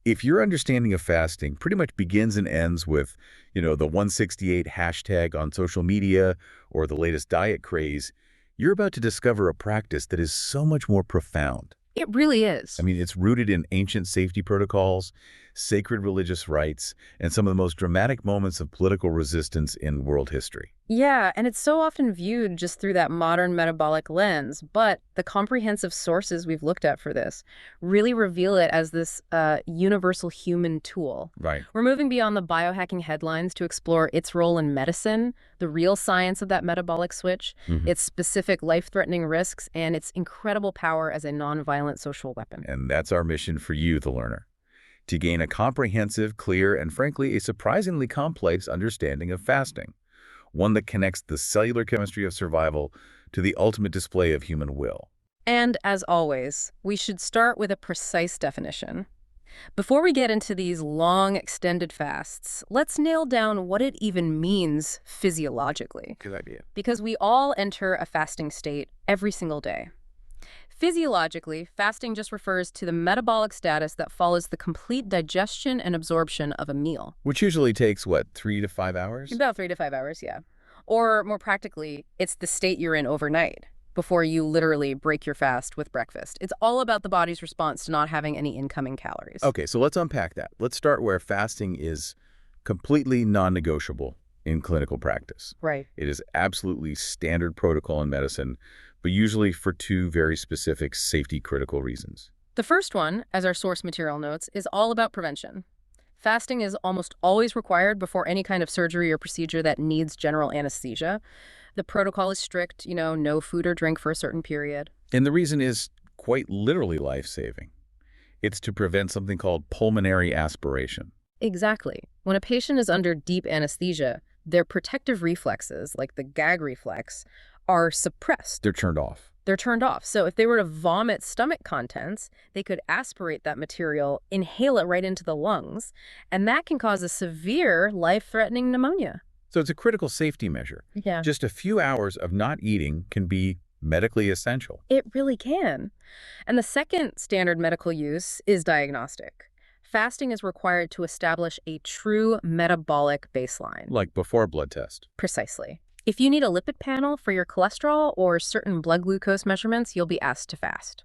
If your understanding of fasting pretty much begins and ends with, the 168 hashtag on social media or the latest diet craze, you're about to discover a practice that is so much more profound. It really is. I mean, it's rooted in ancient safety protocols, sacred religious rites, and some of the most dramatic moments of political resistance in world history. Yeah, and it's so often viewed just through that modern metabolic lens, but the comprehensive sources we've looked at for this really reveal it as this universal human tool. Right. We're moving beyond the biohacking headlines to explore its role in medicine, the real science of that metabolic switch, its specific life-threatening risks, and its incredible power as a nonviolent social weapon. And that's our mission for you, the learner, to gain a comprehensive, clear, and frankly, a surprisingly complex understanding of fasting, one that connects the cellular chemistry of survival to the ultimate display of human will. And as always, we should start with a precise definition. Before we get into these long, extended fasts, let's nail down what it even means physiologically. Good idea. Because we all enter a fasting state every single day. Physiologically, fasting just refers to the metabolic status that follows the complete digestion and absorption of a meal. Which usually takes, what, 3 to 5 hours? About 3 to 5 hours, yeah. Or more practically, it's the state you're in overnight, before you literally break your fast with breakfast. It's all about the body's response to not having any incoming calories. Okay, so let's unpack that. Let's start where fasting is completely non-negotiable in clinical practice. Right. It is absolutely standard protocol in medicine, but usually for 2 very specific safety-critical reasons. The first one, as our source material notes, is all about prevention. Fasting is almost always required before any kind of surgery or procedure that needs general anesthesia. The protocol is strict, no food or drink for a certain period. And the reason is quite literally life-saving. It's to prevent something called pulmonary aspiration. Exactly. When a patient is under deep anesthesia, their protective reflexes, like the gag reflex, are suppressed. They're turned off. They're turned off. So if they were to vomit stomach contents, they could aspirate that material, inhale it right into the lungs, and that can cause a severe life-threatening pneumonia. So it's a critical safety measure. Yeah. Just a few hours of not eating can be medically essential. It really can. And the second standard medical use is diagnostic. Fasting is required to establish a true metabolic baseline. Like before a blood test. Precisely. If you need a lipid panel for your cholesterol or certain blood glucose measurements, you'll be asked to fast.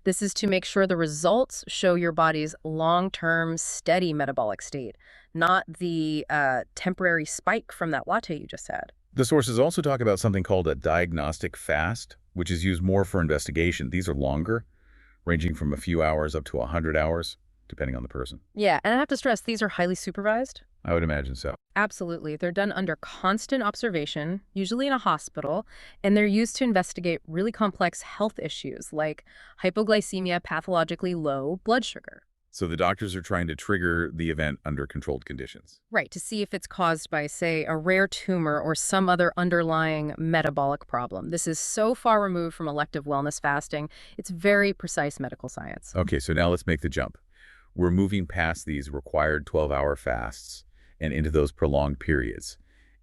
This is to make sure the results show your body's long-term, steady metabolic state, not the temporary spike from that latte you just had. The sources also talk about something called a diagnostic fast, which is used more for investigation. These are longer, ranging from a few hours up to 100 hours, depending on the person. Yeah, and I have to stress, these are highly supervised. I would imagine so. Absolutely. They're done under constant observation, usually in a hospital, and they're used to investigate really complex health issues like hypoglycemia, pathologically low blood sugar. So the doctors are trying to trigger the event under controlled conditions. Right, to see if it's caused by, say, a rare tumor or some other underlying metabolic problem. This is so far removed from elective wellness fasting. It's very precise medical science. Okay, so now let's make the jump. We're moving past these required 12-hour fasts and into those prolonged periods.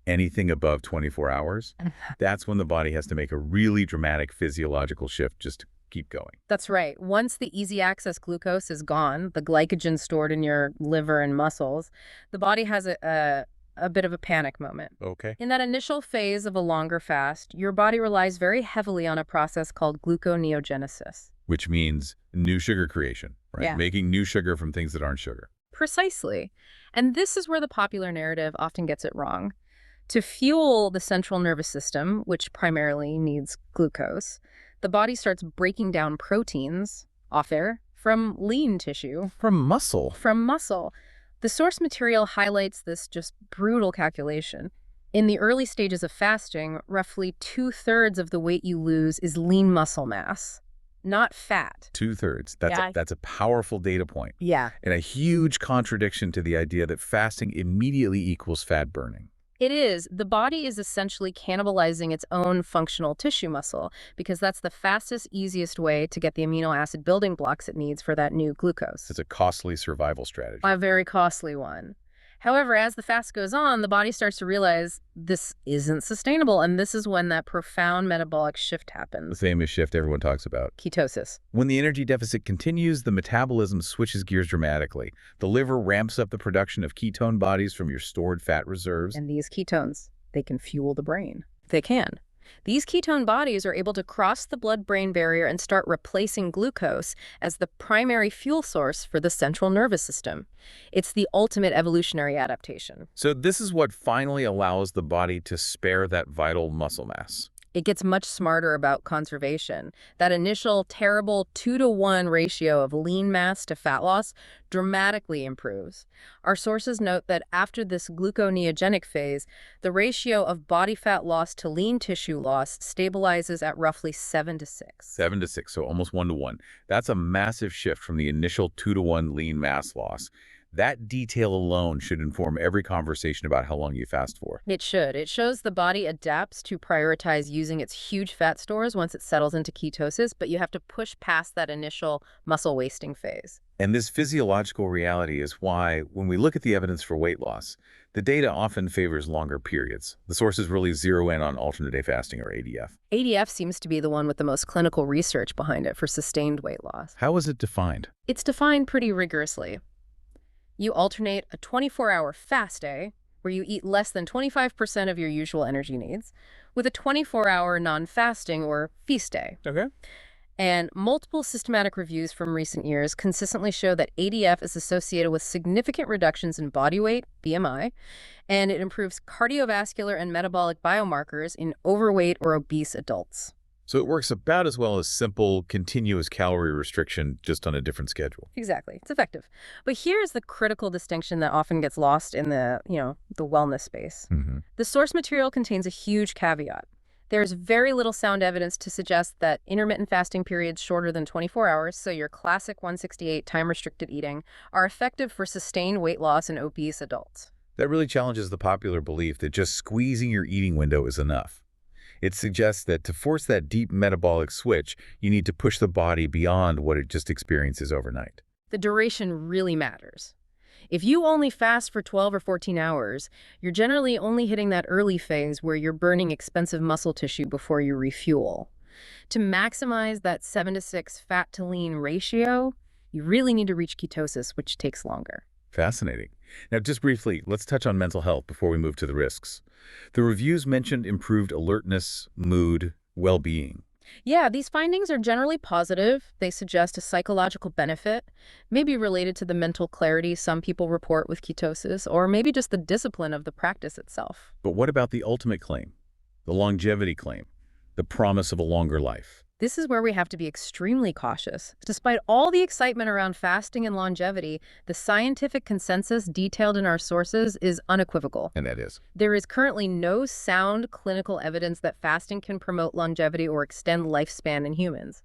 Anything above 24 hours, that's when the body has to make a really dramatic physiological shift just to keep going. That's right. Once the easy access glucose is gone, the glycogen stored in your liver and muscles, the body has a bit of a panic moment. Okay. In that initial phase of a longer fast, your body relies very heavily on a process called gluconeogenesis. Which means new sugar creation, right? Yeah. Making new sugar from things that aren't sugar. Precisely. And this is where the popular narrative often gets it wrong. To fuel the central nervous system, which primarily needs glucose, the body starts breaking down proteins, off-air, from lean tissue. From muscle. From muscle. The source material highlights this just brutal calculation. In the early stages of fasting, roughly 2/3 of the weight you lose is lean muscle mass, not fat. 2/3. Yeah. That's a powerful data point. Yeah. And a huge contradiction to the idea that fasting immediately equals fat burning. It is. The body is essentially cannibalizing its own functional tissue muscle because that's the fastest, easiest way to get the amino acid building blocks it needs for that new glucose. It's a costly survival strategy. A very costly one. However, as the fast goes on, the body starts to realize this isn't sustainable, and this is when that profound metabolic shift The happens. famous shift everyone talks about. Ketosis. When the energy deficit continues, the metabolism switches gears dramatically. The liver ramps up the production of ketone bodies from your stored fat reserves. And these ketones, they can fuel the brain. They can. These ketone bodies are able to cross the blood-brain barrier and start replacing glucose as the primary fuel source for the central nervous system. It's the ultimate evolutionary adaptation. So this is what finally allows the body to spare that vital muscle mass. It gets much smarter about conservation. That initial terrible 2-to-1 ratio of lean mass to fat loss dramatically improves. Our sources note that after this gluconeogenic phase, the ratio of body fat loss to lean tissue loss stabilizes at roughly 7-to-6. 7-to-6, so almost 1-to-1. That's a massive shift from the initial 2-to-1 lean mass loss. That detail alone should inform every conversation about how long you fast for. It should. It shows the body adapts to prioritize using its huge fat stores once it settles into ketosis, but you have to push past that initial muscle wasting phase. And this physiological reality is why, when we look at the evidence for weight loss, the data often favors longer periods. The sources really zero in on alternate day fasting, or ADF. ADF seems to be the one with the most clinical research behind it for sustained weight loss. How is it defined? It's defined pretty rigorously. You alternate a 24-hour fast day, where you eat less than 25% of your usual energy needs, with a 24-hour non-fasting or feast day. Okay. And multiple systematic reviews from recent years consistently show that ADF is associated with significant reductions in body weight, BMI, and it improves cardiovascular and metabolic biomarkers in overweight or obese adults. So it works about as well as simple, continuous calorie restriction, just on a different schedule. Exactly. It's effective. But here's the critical distinction that often gets lost in the wellness space. The source material contains a huge caveat. There's very little sound evidence to suggest that intermittent fasting periods shorter than 24 hours, so your classic 168 time-restricted eating, are effective for sustained weight loss in obese adults. That really challenges the popular belief that just squeezing your eating window is enough. It suggests that to force that deep metabolic switch, you need to push the body beyond what it just experiences overnight. The duration really matters. If you only fast for 12 or 14 hours, you're generally only hitting that early phase where you're burning expensive muscle tissue before you refuel. To maximize that 7-to-6 fat to lean ratio, you really need to reach ketosis, which takes longer. Fascinating. Now, just briefly, let's touch on mental health before we move to the risks. The reviews mentioned improved alertness, mood, well-being. Yeah, these findings are generally positive. They suggest a psychological benefit, maybe related to the mental clarity some people report with ketosis, or maybe just the discipline of the practice itself. But what about the ultimate claim, the longevity claim? the promise of a longer life. This is where we have to be extremely cautious. Despite all the excitement around fasting and longevity, the scientific consensus detailed in our sources is unequivocal. And that is? There is currently no sound clinical evidence that fasting can promote longevity or extend lifespan in humans.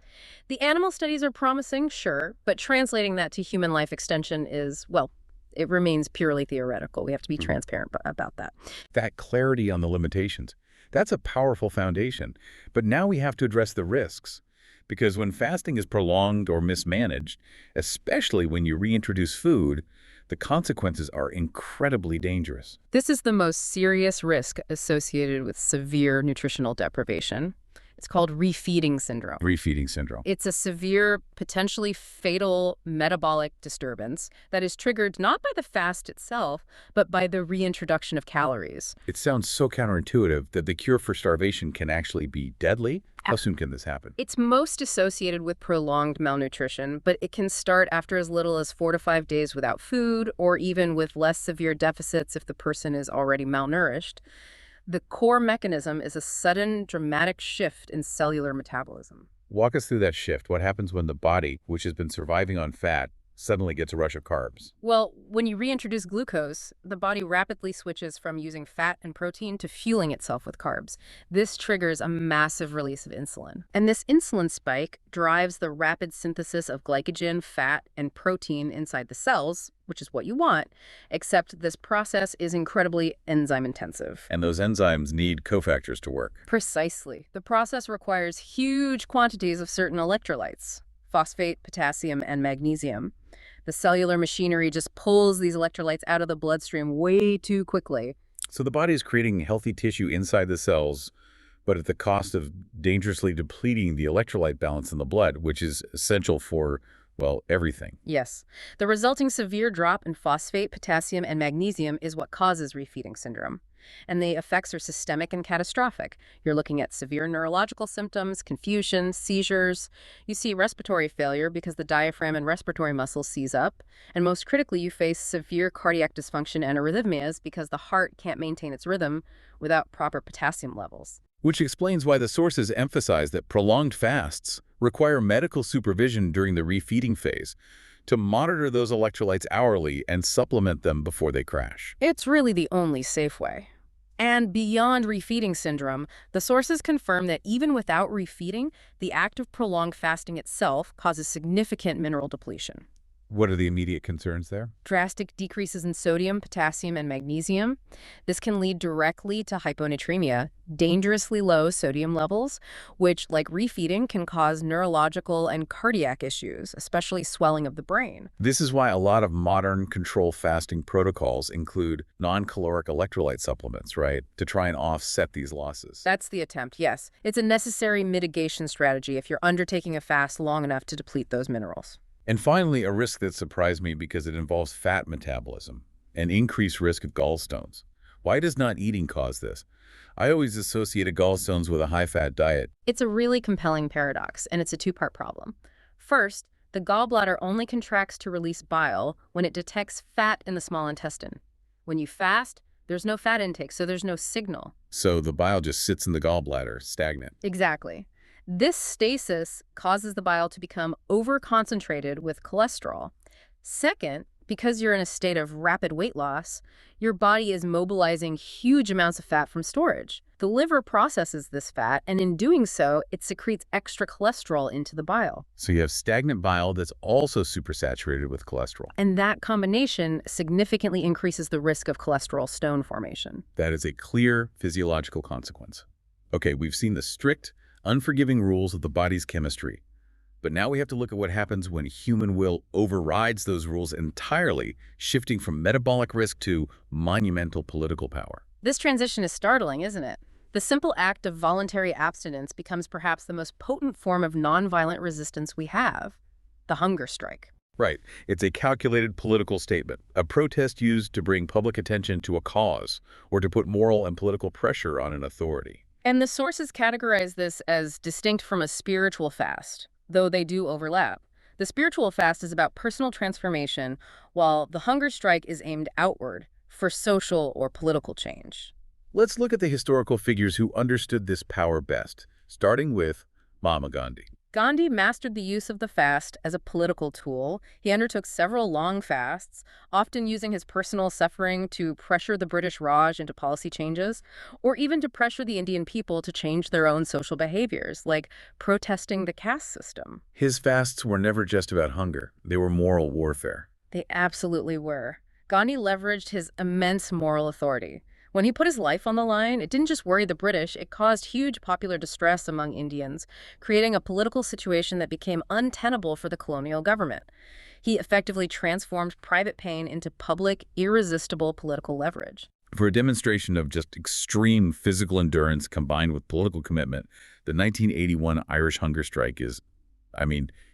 The animal studies are promising, sure, but translating that to human life extension is, well, it remains purely theoretical. We have to be transparent about that. That clarity on the limitations, that's a powerful foundation. But now we have to address the risks. Because when fasting is prolonged or mismanaged, especially when you reintroduce food, the consequences are incredibly dangerous. This is the most serious risk associated with severe nutritional deprivation. It's called refeeding syndrome. Refeeding syndrome. It's a severe, potentially fatal metabolic disturbance that is triggered not by the fast itself, but by the reintroduction of calories. It sounds so counterintuitive that the cure for starvation can actually be deadly. How soon can this happen? It's most associated with prolonged malnutrition, but it can start after as little as 4 to 5 days without food, or even with less severe deficits if the person is already malnourished. The core mechanism is a sudden, dramatic shift in cellular metabolism. Walk us through that shift. What happens when the body, which has been surviving on fat, suddenly gets a rush of carbs? Well, when you reintroduce glucose, the body rapidly switches from using fat and protein to fueling itself with carbs. This triggers a massive release of insulin. And this insulin spike drives the rapid synthesis of glycogen, fat, and protein inside the cells, which is what you want, except this process is incredibly enzyme intensive. And those enzymes need cofactors to work. Precisely. The process requires huge quantities of certain electrolytes: phosphate, potassium, and magnesium. The cellular machinery just pulls these electrolytes out of the bloodstream way too quickly. So the body is creating healthy tissue inside the cells, but at the cost of dangerously depleting the electrolyte balance in the blood, which is essential for, well, everything. Yes. The resulting severe drop in phosphate, potassium, and magnesium is what causes refeeding syndrome. And the effects are systemic and catastrophic. You're looking at severe neurological symptoms, confusion, seizures. You see respiratory failure because the diaphragm and respiratory muscles seize up. And most critically, you face severe cardiac dysfunction and arrhythmias because the heart can't maintain its rhythm without proper potassium levels. Which explains why the sources emphasize that prolonged fasts require medical supervision during the refeeding phase to monitor those electrolytes hourly and supplement them before they crash. It's really the only safe way. And beyond refeeding syndrome, the sources confirm that even without refeeding, the act of prolonged fasting itself causes significant mineral depletion. What are the immediate concerns there? Drastic decreases in sodium, potassium, and magnesium. This can lead directly to hyponatremia, dangerously low sodium levels, which, like refeeding, can cause neurological and cardiac issues, especially swelling of the brain. This is why a lot of modern control fasting protocols include non-caloric electrolyte supplements, right? To try and offset these losses. That's the attempt, yes. It's a necessary mitigation strategy if you're undertaking a fast long enough to deplete those minerals. And finally, a risk that surprised me because it involves fat metabolism, an increased risk of gallstones. Why does not eating cause this? I always associated gallstones with a high-fat diet. It's a really compelling paradox, and it's a two-part problem. First, the gallbladder only contracts to release bile when it detects fat in the small intestine. When you fast, there's no fat intake, so there's no signal. So the bile just sits in the gallbladder, stagnant. Exactly. This stasis causes the bile to become over-concentrated with cholesterol. Second, because you're in a state of rapid weight loss, your body is mobilizing huge amounts of fat from storage. The liver processes this fat, and in doing so, it secretes extra cholesterol into the bile. So you have stagnant bile that's also supersaturated with cholesterol. And that combination significantly increases the risk of cholesterol stone formation. That is a clear physiological consequence. Okay, we've seen the strict, unforgiving rules of the body's chemistry. But now we have to look at what happens when human will overrides those rules entirely, shifting from metabolic risk to monumental political power. This transition is startling, isn't it? The simple act of voluntary abstinence becomes perhaps the most potent form of nonviolent resistance we have, the hunger strike. Right. It's a calculated political statement, a protest used to bring public attention to a cause or to put moral and political pressure on an authority. And the sources categorize this as distinct from a spiritual fast, though they do overlap. The spiritual fast is about personal transformation, while the hunger strike is aimed outward for social or political change. Let's look at the historical figures who understood this power best. starting with Mama Gandhi. Gandhi mastered the use of the fast as a political tool. He undertook several long fasts, often using his personal suffering to pressure the British Raj into policy changes, or even to pressure the Indian people to change their own social behaviors, like protesting the caste system. His fasts were never just about hunger. They were moral warfare. They absolutely were. Gandhi leveraged his immense moral authority. When he put his life on the line, it didn't just worry the British, it caused huge popular distress among Indians, creating a political situation that became untenable for the colonial government. He effectively transformed private pain into public, irresistible political leverage. For a demonstration of just extreme physical endurance combined with political commitment, the 1981 Irish hunger strike is,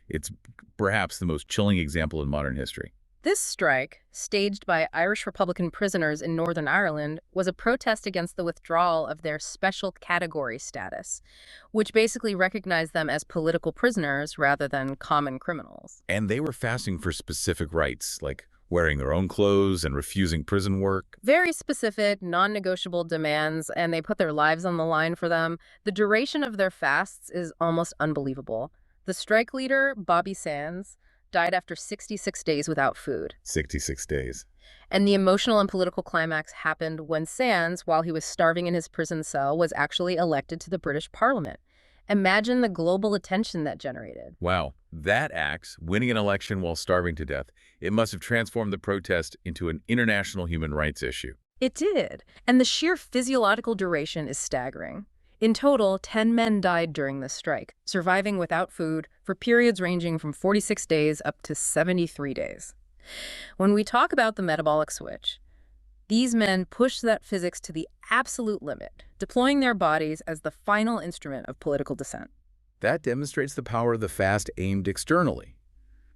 it's perhaps the most chilling example in modern history. This strike, staged by Irish Republican prisoners in Northern Ireland, was a protest against the withdrawal of their special category status, which basically recognized them as political prisoners rather than common criminals. And they were fasting for specific rights, like wearing their own clothes and refusing prison work. Very specific, non-negotiable demands, and they put their lives on the line for them. The duration of their fasts is almost unbelievable. The strike leader, Bobby Sands, died after 66 days without food. 66 days. And the emotional and political climax happened when Sands, while he was starving in his prison cell, was actually elected to the British Parliament. Imagine the global attention that generated. Wow, that axe, winning an election while starving to death, it must have transformed the protest into an international human rights issue. It did, and the sheer physiological duration is staggering. In total, 10 men died during this strike, surviving without food for periods ranging from 46 days up to 73 days. When we talk about the metabolic switch, these men pushed that physics to the absolute limit, deploying their bodies as the final instrument of political dissent. That demonstrates the power of the fast aimed externally.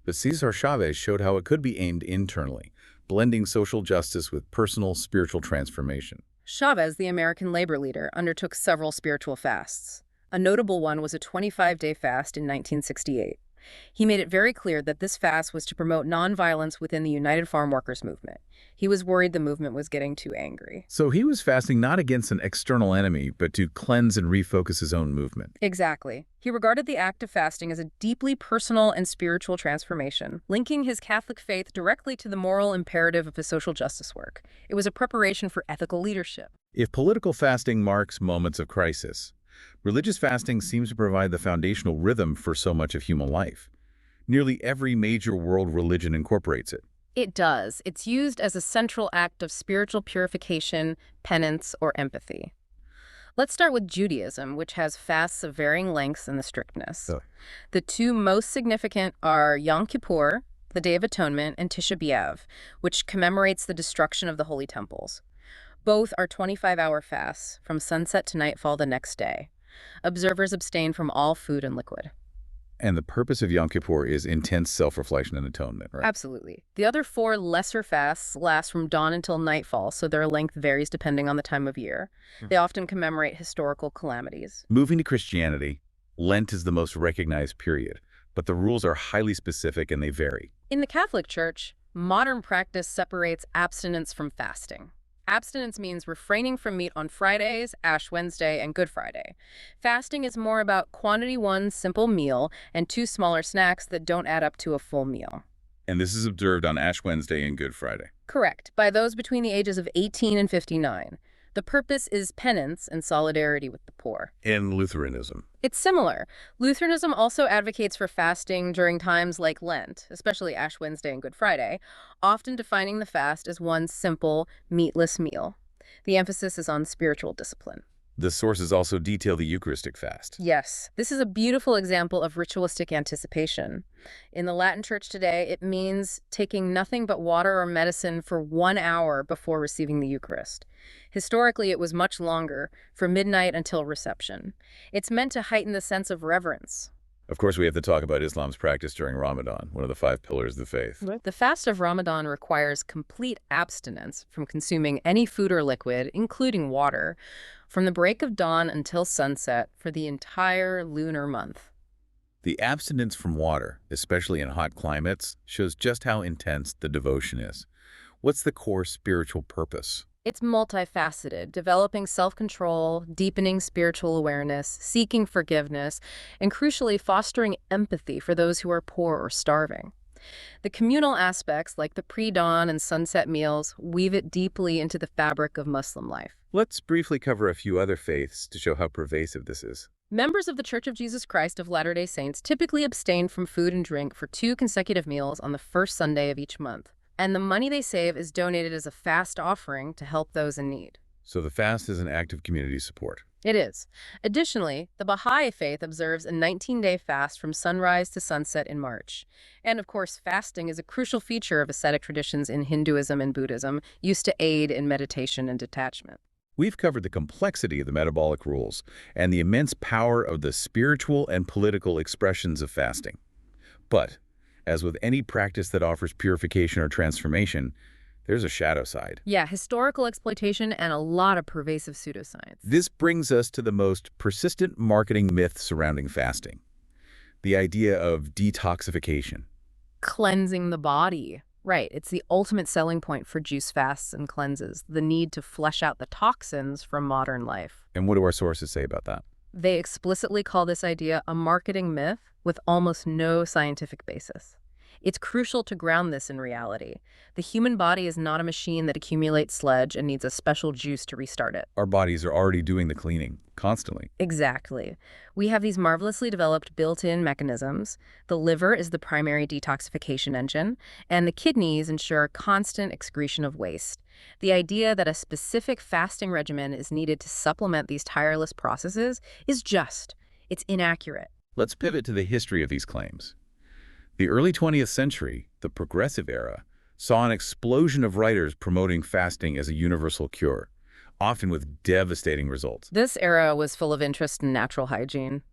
But Cesar Chavez showed how it could be aimed internally, blending social justice with personal spiritual transformation. Chavez, the American labor leader, undertook several spiritual fasts. A notable one was a 25-day fast in 1968. He made it very clear that this fast was to promote nonviolence within the United Farm Workers movement. He was worried the movement was getting too angry. So he was fasting not against an external enemy, but to cleanse and refocus his own movement. Exactly. He regarded the act of fasting as a deeply personal and spiritual transformation, linking his Catholic faith directly to the moral imperative of his social justice work. It was a preparation for ethical leadership. If political fasting marks moments of crisis, religious fasting seems to provide the foundational rhythm for so much of human life. Nearly every major world religion incorporates it. It does. It's used as a central act of spiritual purification, penance, or empathy. Let's start with Judaism, which has fasts of varying lengths and the strictness. Oh. The two most significant are Yom Kippur, the Day of Atonement, and Tisha B'Av, which commemorates the destruction of the holy temples. Both are 25-hour fasts, from sunset to nightfall the next day. Observers abstain from all food and liquid. And the purpose of Yom Kippur is intense self-reflection and atonement, right? Absolutely. The other four lesser fasts last from dawn until nightfall, so their length varies depending on the time of year. They often commemorate historical calamities. Moving to Christianity, Lent is the most recognized period, but the rules are highly specific and they vary. In the Catholic Church, modern practice separates abstinence from fasting. Abstinence means refraining from meat on Fridays, Ash Wednesday, and Good Friday. Fasting is more about quantity one simple meal and two smaller snacks that don't add up to a full meal. And this is observed on Ash Wednesday and Good Friday. Correct, by those between the ages of 18 and 59. The purpose is penance and solidarity with the poor. In Lutheranism. It's similar. Lutheranism also advocates for fasting during times like Lent, especially Ash Wednesday and Good Friday, often defining the fast as one simple, meatless meal. The emphasis is on spiritual discipline. The sources also detail the Eucharistic fast. Yes, this is a beautiful example of ritualistic anticipation. In the Latin Church today, it means taking nothing but water or medicine for 1 hour before receiving the Eucharist. Historically, it was much longer, from midnight until reception. It's meant to heighten the sense of reverence. Of course, we have to talk about Islam's practice during Ramadan, one of the 5 pillars of the faith. The fast of Ramadan requires complete abstinence from consuming any food or liquid, including water, from the break of dawn until sunset for the entire lunar month. The abstinence from water, especially in hot climates, shows just how intense the devotion is. What's the core spiritual purpose? It's multifaceted, developing self-control, deepening spiritual awareness, seeking forgiveness, and crucially fostering empathy for those who are poor or starving. The communal aspects, like the pre-dawn and sunset meals, weave it deeply into the fabric of Muslim life. Let's briefly cover a few other faiths to show how pervasive this is. Members of the Church of Jesus Christ of Latter-day Saints typically abstain from food and drink for 2 consecutive meals on the first Sunday of each month, and the money they save is donated as a fast offering to help those in need. So the fast is an act of community support. It is. Additionally, the Baha'i faith observes a 19-day fast from sunrise to sunset in March. And of course, fasting is a crucial feature of ascetic traditions in Hinduism and Buddhism, used to aid in meditation and detachment. We've covered the complexity of the metabolic rules and the immense power of the spiritual and political expressions of fasting. But, as with any practice that offers purification or transformation, there's a shadow side. Yeah, historical exploitation and a lot of pervasive pseudoscience. This brings us to the most persistent marketing myth surrounding fasting. The idea of detoxification. Cleansing the body. Right, it's the ultimate selling point for juice fasts and cleanses, the need to flush out the toxins from modern life. And what do our sources say about that? They explicitly call this idea a marketing myth with almost no scientific basis. It's crucial to ground this in reality. The human body is not a machine that accumulates sludge and needs a special juice to restart it. Our bodies are already doing the cleaning, constantly. Exactly. We have these marvelously developed built-in mechanisms. The liver is the primary detoxification engine, and the kidneys ensure constant excretion of waste. The idea that a specific fasting regimen is needed to supplement these tireless processes is it's inaccurate. Let's pivot to the history of these claims. The early 20th century, the Progressive Era, saw an explosion of writers promoting fasting as a universal cure, often with devastating results. This era was full of interest in natural hygiene.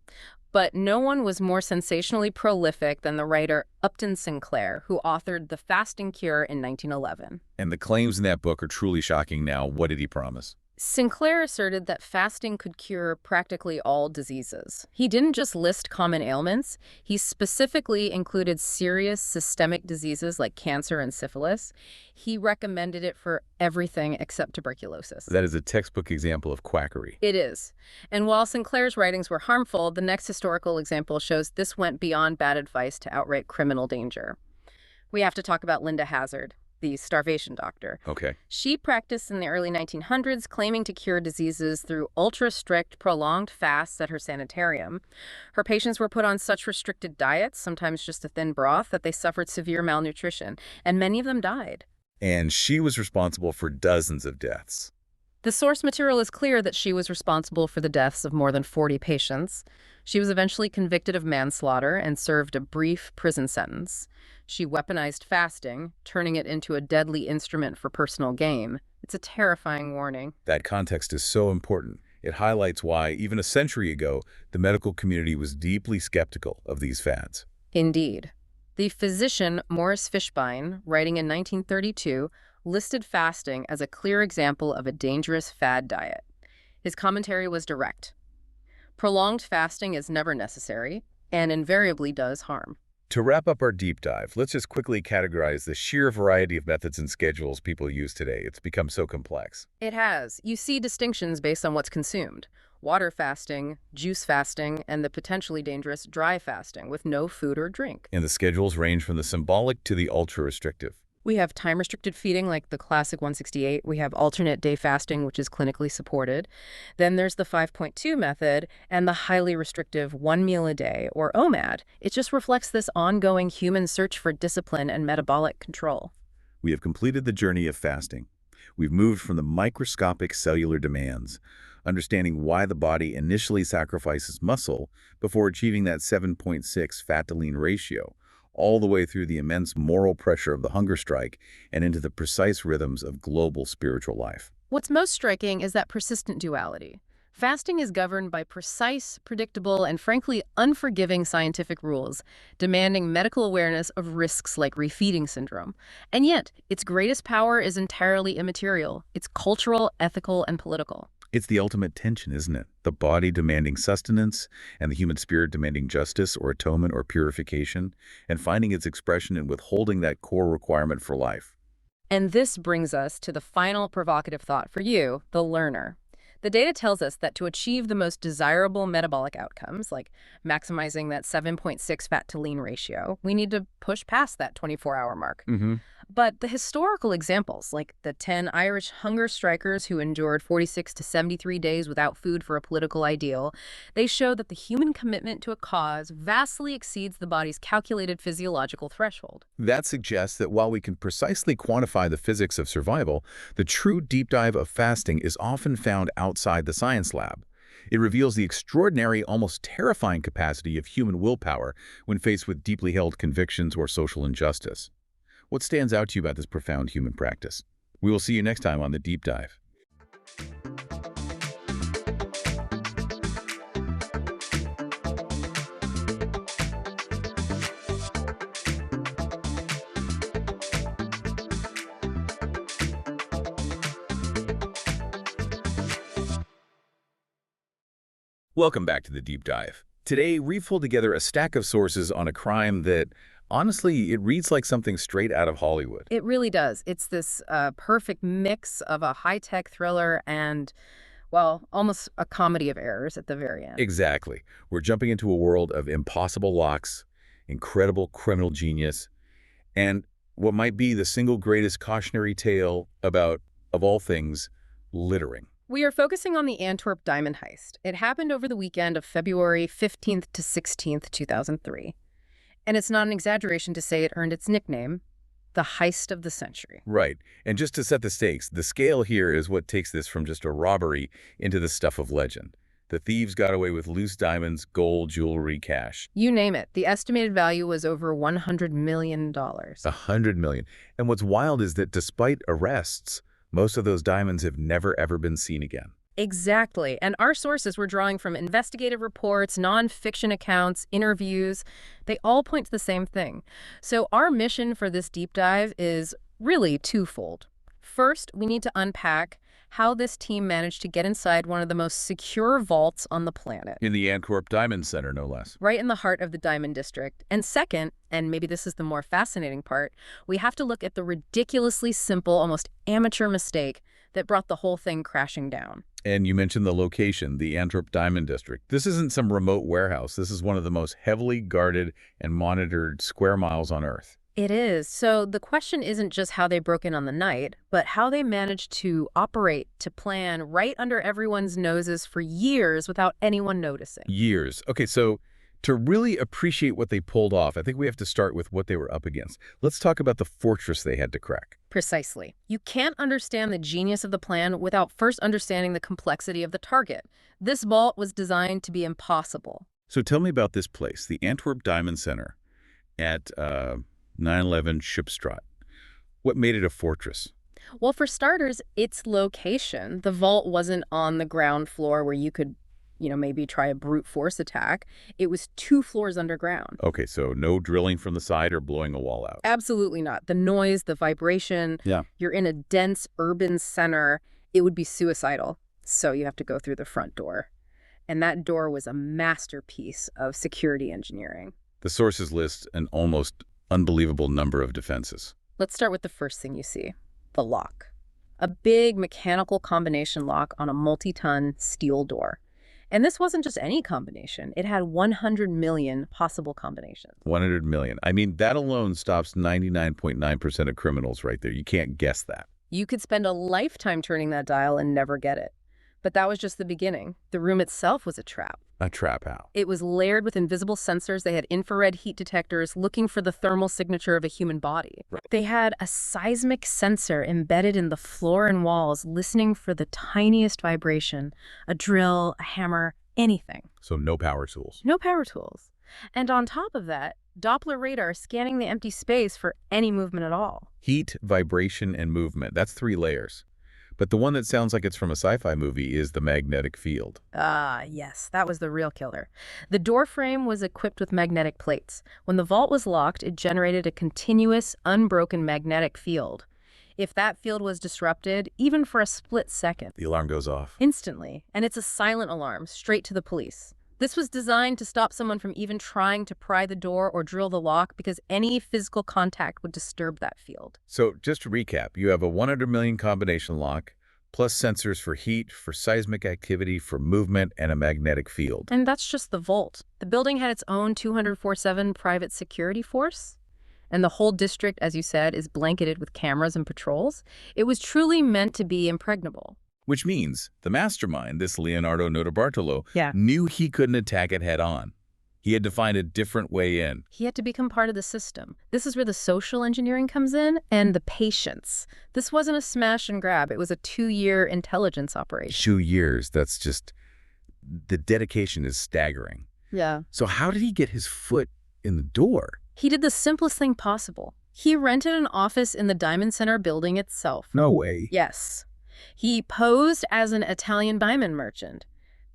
But no one was more sensationally prolific than the writer Upton Sinclair, who authored The Fasting Cure in 1911. And the claims in that book are truly shocking now. What did he promise? Sinclair asserted that fasting could cure practically all diseases. He didn't just list common ailments, he specifically included serious systemic diseases like cancer and syphilis. He recommended it for everything except tuberculosis. That is a textbook example of quackery. It is. And while Sinclair's writings were harmful, the next historical example shows this went beyond bad advice to outright criminal danger. We have to talk about Linda Hazard, the starvation doctor. Okay. She practiced in the early 1900s, claiming to cure diseases through ultra-strict, prolonged fasts at her sanitarium. Her patients were put on such restricted diets, sometimes just a thin broth, that they suffered severe malnutrition, and many of them died. And she was responsible for dozens of deaths. The source material is clear that she was responsible for the deaths of more than 40 patients. She was eventually convicted of manslaughter and served a brief prison sentence. She weaponized fasting, turning it into a deadly instrument for personal gain. It's a terrifying warning. That context is so important. It highlights why, even a century ago, the medical community was deeply skeptical of these fads. Indeed. The physician Morris Fishbein, writing in 1932, listed fasting as a clear example of a dangerous fad diet. His commentary was direct. Prolonged fasting is never necessary and invariably does harm. To wrap up our deep dive, let's just quickly categorize the sheer variety of methods and schedules people use today. It's become so complex. It has. You see distinctions based on what's consumed. Water fasting, juice fasting, and the potentially dangerous dry fasting with no food or drink. And the schedules range from the symbolic to the ultra-restrictive. We have time-restricted feeding like the classic 168. We have alternate day fasting, which is clinically supported. Then there's the 5.2 method and the highly restrictive 1 meal a day, or OMAD. It just reflects this ongoing human search for discipline and metabolic control. We have completed the journey of fasting. We've moved from the microscopic cellular demands, understanding why the body initially sacrifices muscle before achieving that 7.6 fat-to-lean ratio, all the way through the immense moral pressure of the hunger strike and into the precise rhythms of global spiritual life. What's most striking is that persistent duality. Fasting is governed by precise, predictable, and frankly unforgiving scientific rules, demanding medical awareness of risks like refeeding syndrome. And yet, its greatest power is entirely immaterial. It's cultural, ethical, and political. It's the ultimate tension, isn't it? The body demanding sustenance and the human spirit demanding justice or atonement or purification, and finding its expression in withholding that core requirement for life. And this brings us to the final provocative thought for you, the learner. The data tells us that to achieve the most desirable metabolic outcomes, like maximizing that 7.6 fat to lean ratio, we need to push past that 24-hour mark. Mm-hmm. But the historical examples, like the 10 Irish hunger strikers who endured 46 to 73 days without food for a political ideal, they show that the human commitment to a cause vastly exceeds the body's calculated physiological threshold. That suggests that while we can precisely quantify the physics of survival, the true deep dive of fasting is often found outside the science lab. It reveals the extraordinary, almost terrifying capacity of human willpower when faced with deeply held convictions or social injustice. What stands out to you about this profound human practice? We will see you next time on The Deep Dive. Welcome back to The Deep Dive. Today, we've pulled together a stack of sources on a crime that, honestly, it reads like something straight out of Hollywood. It really does. It's this perfect mix of a high-tech thriller and, well, almost a comedy of errors at the very end. Exactly. We're jumping into a world of impossible locks, incredible criminal genius, and what might be the single greatest cautionary tale about, of all things, littering. We are focusing on the Antwerp diamond heist. It happened over the weekend of February 15th to 16th, 2003. And it's not an exaggeration to say it earned its nickname, the heist of the century. Right. And just to set the stakes, the scale here is what takes this from just a robbery into the stuff of legend. The thieves got away with loose diamonds, gold, jewelry, cash. You name it. The estimated value was over $100 million. $100 million. And what's wild is that despite arrests, most of those diamonds have never, ever been seen again. Exactly. And our sources were drawing from investigative reports, nonfiction accounts, interviews. They all point to the same thing. So our mission for this deep dive is really twofold. First, we need to unpack how this team managed to get inside one of the most secure vaults on the planet. In the Antwerp Diamond Center, no less. Right in the heart of the Diamond District. And second, and maybe this is the more fascinating part, we have to look at the ridiculously simple, almost amateur mistake that brought the whole thing crashing down. And you mentioned the location, the Antwerp Diamond District. This isn't some remote warehouse. This is one of the most heavily guarded and monitored square miles on Earth. It is. So the question isn't just how they broke in on the night, but how they managed to operate, to plan right under everyone's noses for years without anyone noticing. Years. Okay, so to really appreciate what they pulled off, I think we have to start with what they were up against. Let's talk about the fortress they had to crack. Precisely. You can't understand the genius of the plan without first understanding the complexity of the target. This vault was designed to be impossible. So tell me about this place, the Antwerp Diamond Center at 911 Schipstraat. What made it a fortress? Well, for starters, its location. The vault wasn't on the ground floor where you could, maybe try a brute force attack. It was 2 floors underground. Okay, so no drilling from the side or blowing a wall out. Absolutely not. The noise, the vibration. Yeah. You're in a dense urban center. It would be suicidal. So you have to go through the front door. And that door was a masterpiece of security engineering. The sources list an almost unbelievable number of defenses. Let's start with the first thing you see, the lock. A big mechanical combination lock on a multi-ton steel door. And this wasn't just any combination. It had 100 million possible combinations. 100 million. I mean, that alone stops 99.9% of criminals right there. You can't guess that. You could spend a lifetime turning that dial and never get it. But that was just the beginning. The room itself was a trap. A trap how? It was layered with invisible sensors. They had infrared heat detectors looking for the thermal signature of a human body. Right. They had a seismic sensor embedded in the floor and walls, listening for the tiniest vibration, a drill, a hammer, anything. So no power tools. No power tools. And on top of that, Doppler radar scanning the empty space for any movement at all. Heat, vibration, and movement. That's 3 layers. But the one that sounds like it's from a sci-fi movie is the magnetic field. Ah, yes, that was the real killer. The door frame was equipped with magnetic plates. When the vault was locked, it generated a continuous, unbroken magnetic field. If that field was disrupted, even for a split second, The alarm goes off. instantly, and it's a silent alarm, straight to the police. This was designed to stop someone from even trying to pry the door or drill the lock because any physical contact would disturb that field. So just to recap, you have a 100 million combination lock, plus sensors for heat, for seismic activity, for movement, and a magnetic field. And that's just the vault. The building had its own 24/7 private security force. And the whole district, as you said, is blanketed with cameras and patrols. It was truly meant to be impregnable. Which means the mastermind, this Leonardo Notarbartolo, Yeah. knew he couldn't attack it head-on. He had to find a different way in. He had to become part of the system. This is where the social engineering comes in and the patience. This wasn't a smash and grab. It was a 2-year intelligence operation. 2 years, that's just... the dedication is staggering. Yeah. So how did he get his foot in the door? He did the simplest thing possible. He rented an office in the Diamond Center building itself. No way. Yes. He posed as an Italian diamond merchant,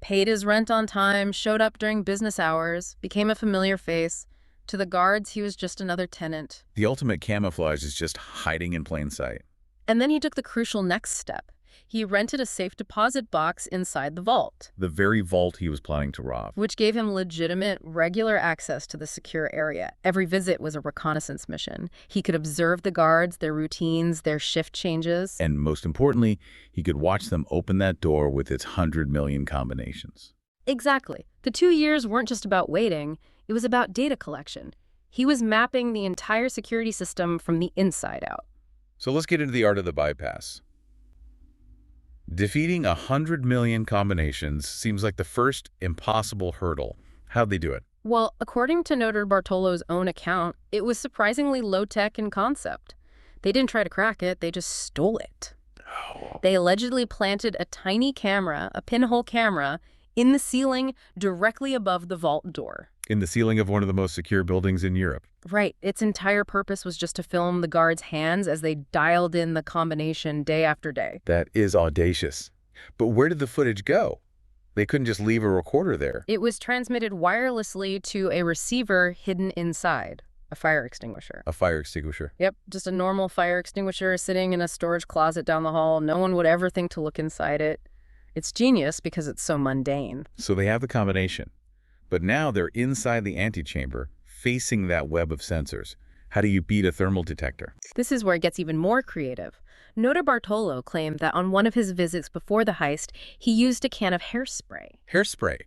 paid his rent on time, showed up during business hours, became a familiar face. To the guards, he was just another tenant. The ultimate camouflage is just hiding in plain sight. And then he took the crucial next step. He rented a safe deposit box inside the vault, The very vault he was planning to rob. which gave him legitimate, regular access to the secure area. Every visit was a reconnaissance mission. He could observe the guards, their routines, their shift changes. And most importantly, he could watch them open that door with its 100 million combinations. Exactly. The 2 years weren't just about waiting. It was about data collection. He was mapping the entire security system from the inside out. So let's get into the art of the bypass. Defeating 100 million combinations seems like the first impossible hurdle. How'd they do it? Well, according to Notarbartolo's own account, it was surprisingly low-tech in concept. They didn't try to crack it, they just stole it. They allegedly planted a tiny camera, a pinhole camera, in the ceiling directly above the vault door. In the ceiling of one of the most secure buildings in Europe. Right. Its entire purpose was just to film the guards' hands as they dialed in the combination day after day. That is audacious. But where did the footage go? They couldn't just leave a recorder there. It was transmitted wirelessly to a receiver hidden inside, a fire extinguisher. A fire extinguisher. Yep, just a normal fire extinguisher sitting in a storage closet down the hall. No one would ever think to look inside it. It's genius because it's so mundane. So they have the combination. But now they're inside the antechamber, facing that web of sensors. How do you beat a thermal detector? This is where it gets even more creative. Notarbartolo claimed that on one of his visits before the heist, he used a can of hairspray. Hairspray.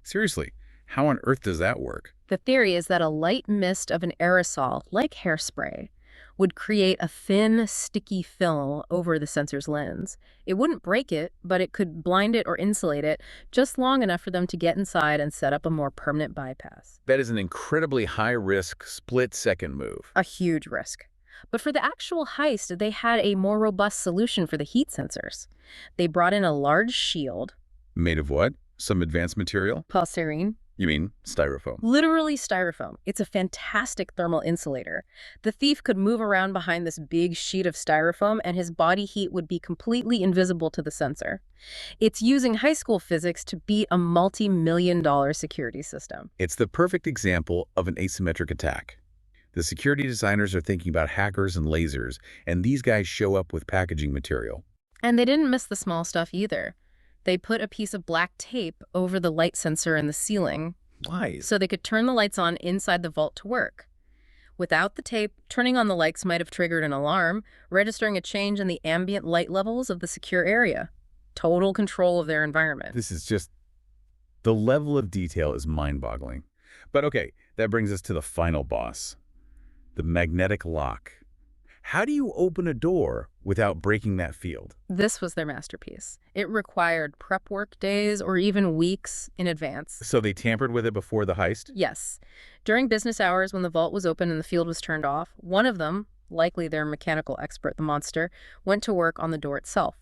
Seriously, how on earth does that work? The theory is that a light mist of an aerosol, like hairspray, would create a thin, sticky film over the sensor's lens. It wouldn't break it, but it could blind it or insulate it just long enough for them to get inside and set up a more permanent bypass. That is an incredibly high-risk, split-second move. A huge risk. But for the actual heist, they had a more robust solution for the heat sensors. They brought in a large shield. Made of what? Some advanced material? Polystyrene. You mean styrofoam? Literally styrofoam. It's a fantastic thermal insulator. The thief could move around behind this big sheet of styrofoam and his body heat would be completely invisible to the sensor. It's using high school physics to beat a multi-million-dollar security system. It's the perfect example of an asymmetric attack. The security designers are thinking about hackers and lasers, and these guys show up with packaging material. And they didn't miss the small stuff either. They put a piece of black tape over the light sensor in the ceiling Why? so they could turn the lights on inside the vault to work. Without the tape, turning on the lights might have triggered an alarm, registering a change in the ambient light levels of the secure area. Total control of their environment. This is just... the level of detail is mind-boggling. But okay, that brings us to the final boss. The magnetic lock. How do you open a door without breaking that field? This was their masterpiece. It required prep work days or even weeks in advance. So they tampered with it before the heist? Yes. During business hours when the vault was open and the field was turned off, one of them, likely their mechanical expert, the monster, went to work on the door itself.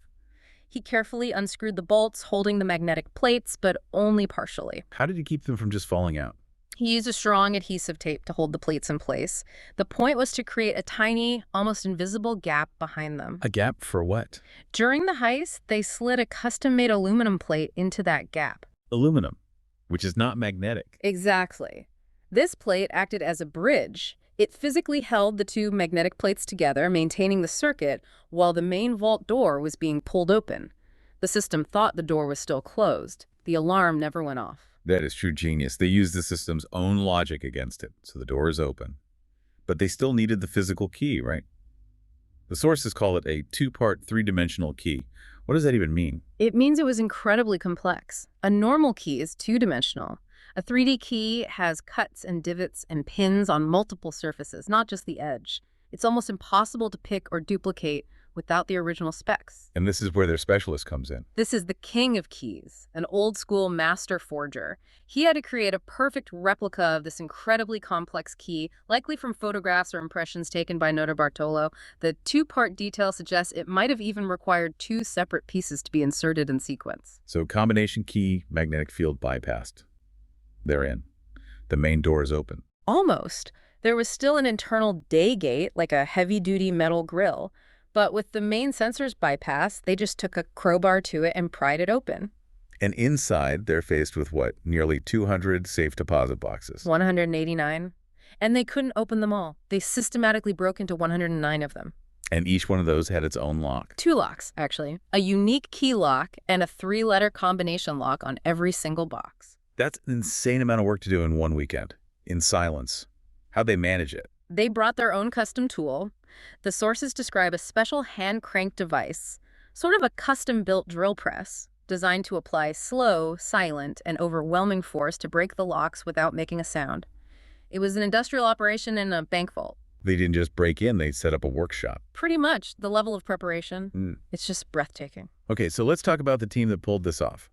He carefully unscrewed the bolts, holding the magnetic plates, but only partially. How did you keep them from just falling out? He used a strong adhesive tape to hold the plates in place. The point was to create a tiny, almost invisible gap behind them. A gap for what? During the heist, they slid a custom-made aluminum plate into that gap. Aluminum, which is not magnetic. Exactly. This plate acted as a bridge. It physically held the two magnetic plates together, maintaining the circuit, while the main vault door was being pulled open. The system thought the door was still closed. The alarm never went off. That is true genius. They used the system's own logic against it, so the door is open. But they still needed the physical key, right? The sources call it a two-part, three-dimensional key. What does that even mean? It means it was incredibly complex. A normal key is two-dimensional. A 3D key has cuts and divots and pins on multiple surfaces, not just the edge. It's almost impossible to pick or duplicate without the original specs. And this is where their specialist comes in. This is the king of keys, an old-school master forger. He had to create a perfect replica of this incredibly complex key, likely from photographs or impressions taken by Notarbartolo. The two-part detail suggests it might have even required two separate pieces to be inserted in sequence. So combination key, magnetic field bypassed. They're in. The main door is open. Almost. There was still an internal day gate, like a heavy-duty metal grill. But with the main sensors bypassed, they just took a crowbar to it and pried it open. And inside, they're faced with what? Nearly 200 safe deposit boxes. 189. And they couldn't open them all. They systematically broke into 109 of them. And each one of those had its own lock. Two locks, actually. A unique key lock and a three-letter combination lock on every single box. That's an insane amount of work to do in one weekend, in silence. How'd they manage it? They brought their own custom tool. The sources describe a special hand-cranked device, sort of a custom-built drill press, designed to apply slow, silent, and overwhelming force to break the locks without making a sound. It was an industrial operation in a bank vault. They didn't just break in, they set up a workshop. Pretty much the level of preparation. It's just breathtaking. Okay, so let's talk about the team that pulled this off.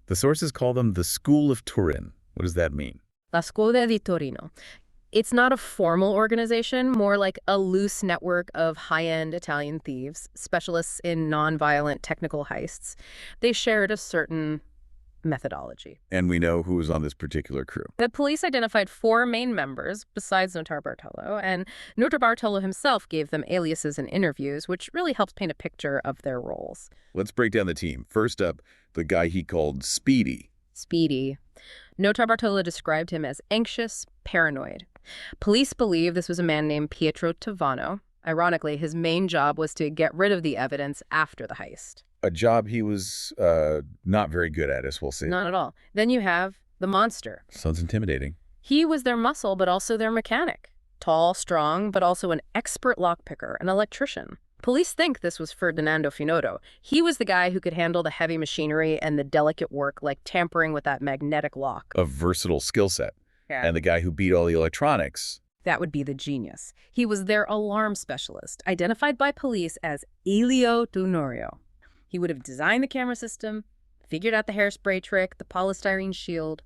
The sources call them the School of Turin. What does that mean? La Scuola di Torino. It's not a formal organization, more like a loose network of high-end Italian thieves, specialists in non-violent technical heists. They shared a certain methodology. And we know who was on this particular crew. The police identified 4 main members, besides Notarbartolo, and Notarbartolo himself gave them aliases in interviews, which really helps paint a picture of their roles. Let's break down the team. First up, the guy he called Speedy. Speedy. Notarbartolo described him as anxious, paranoid. Police believe this was a man named Pietro Tavano. Ironically, his main job was to get rid of the evidence after the heist. A job he was not very good at, as we'll see. Not at all. Then you have the monster. Sounds intimidating. He was their muscle, but also their mechanic. Tall, strong, but also an expert lockpicker, an electrician. Police think this was Ferdinando Finotto. He was the guy who could handle the heavy machinery and the delicate work, like tampering with that magnetic lock. A versatile skill set. Yeah. And the guy who beat all the electronics. That would be the genius. He was their alarm specialist, identified by police as Elio Dunorio. He would have designed the camera system, figured out the hairspray trick, the polystyrene shield.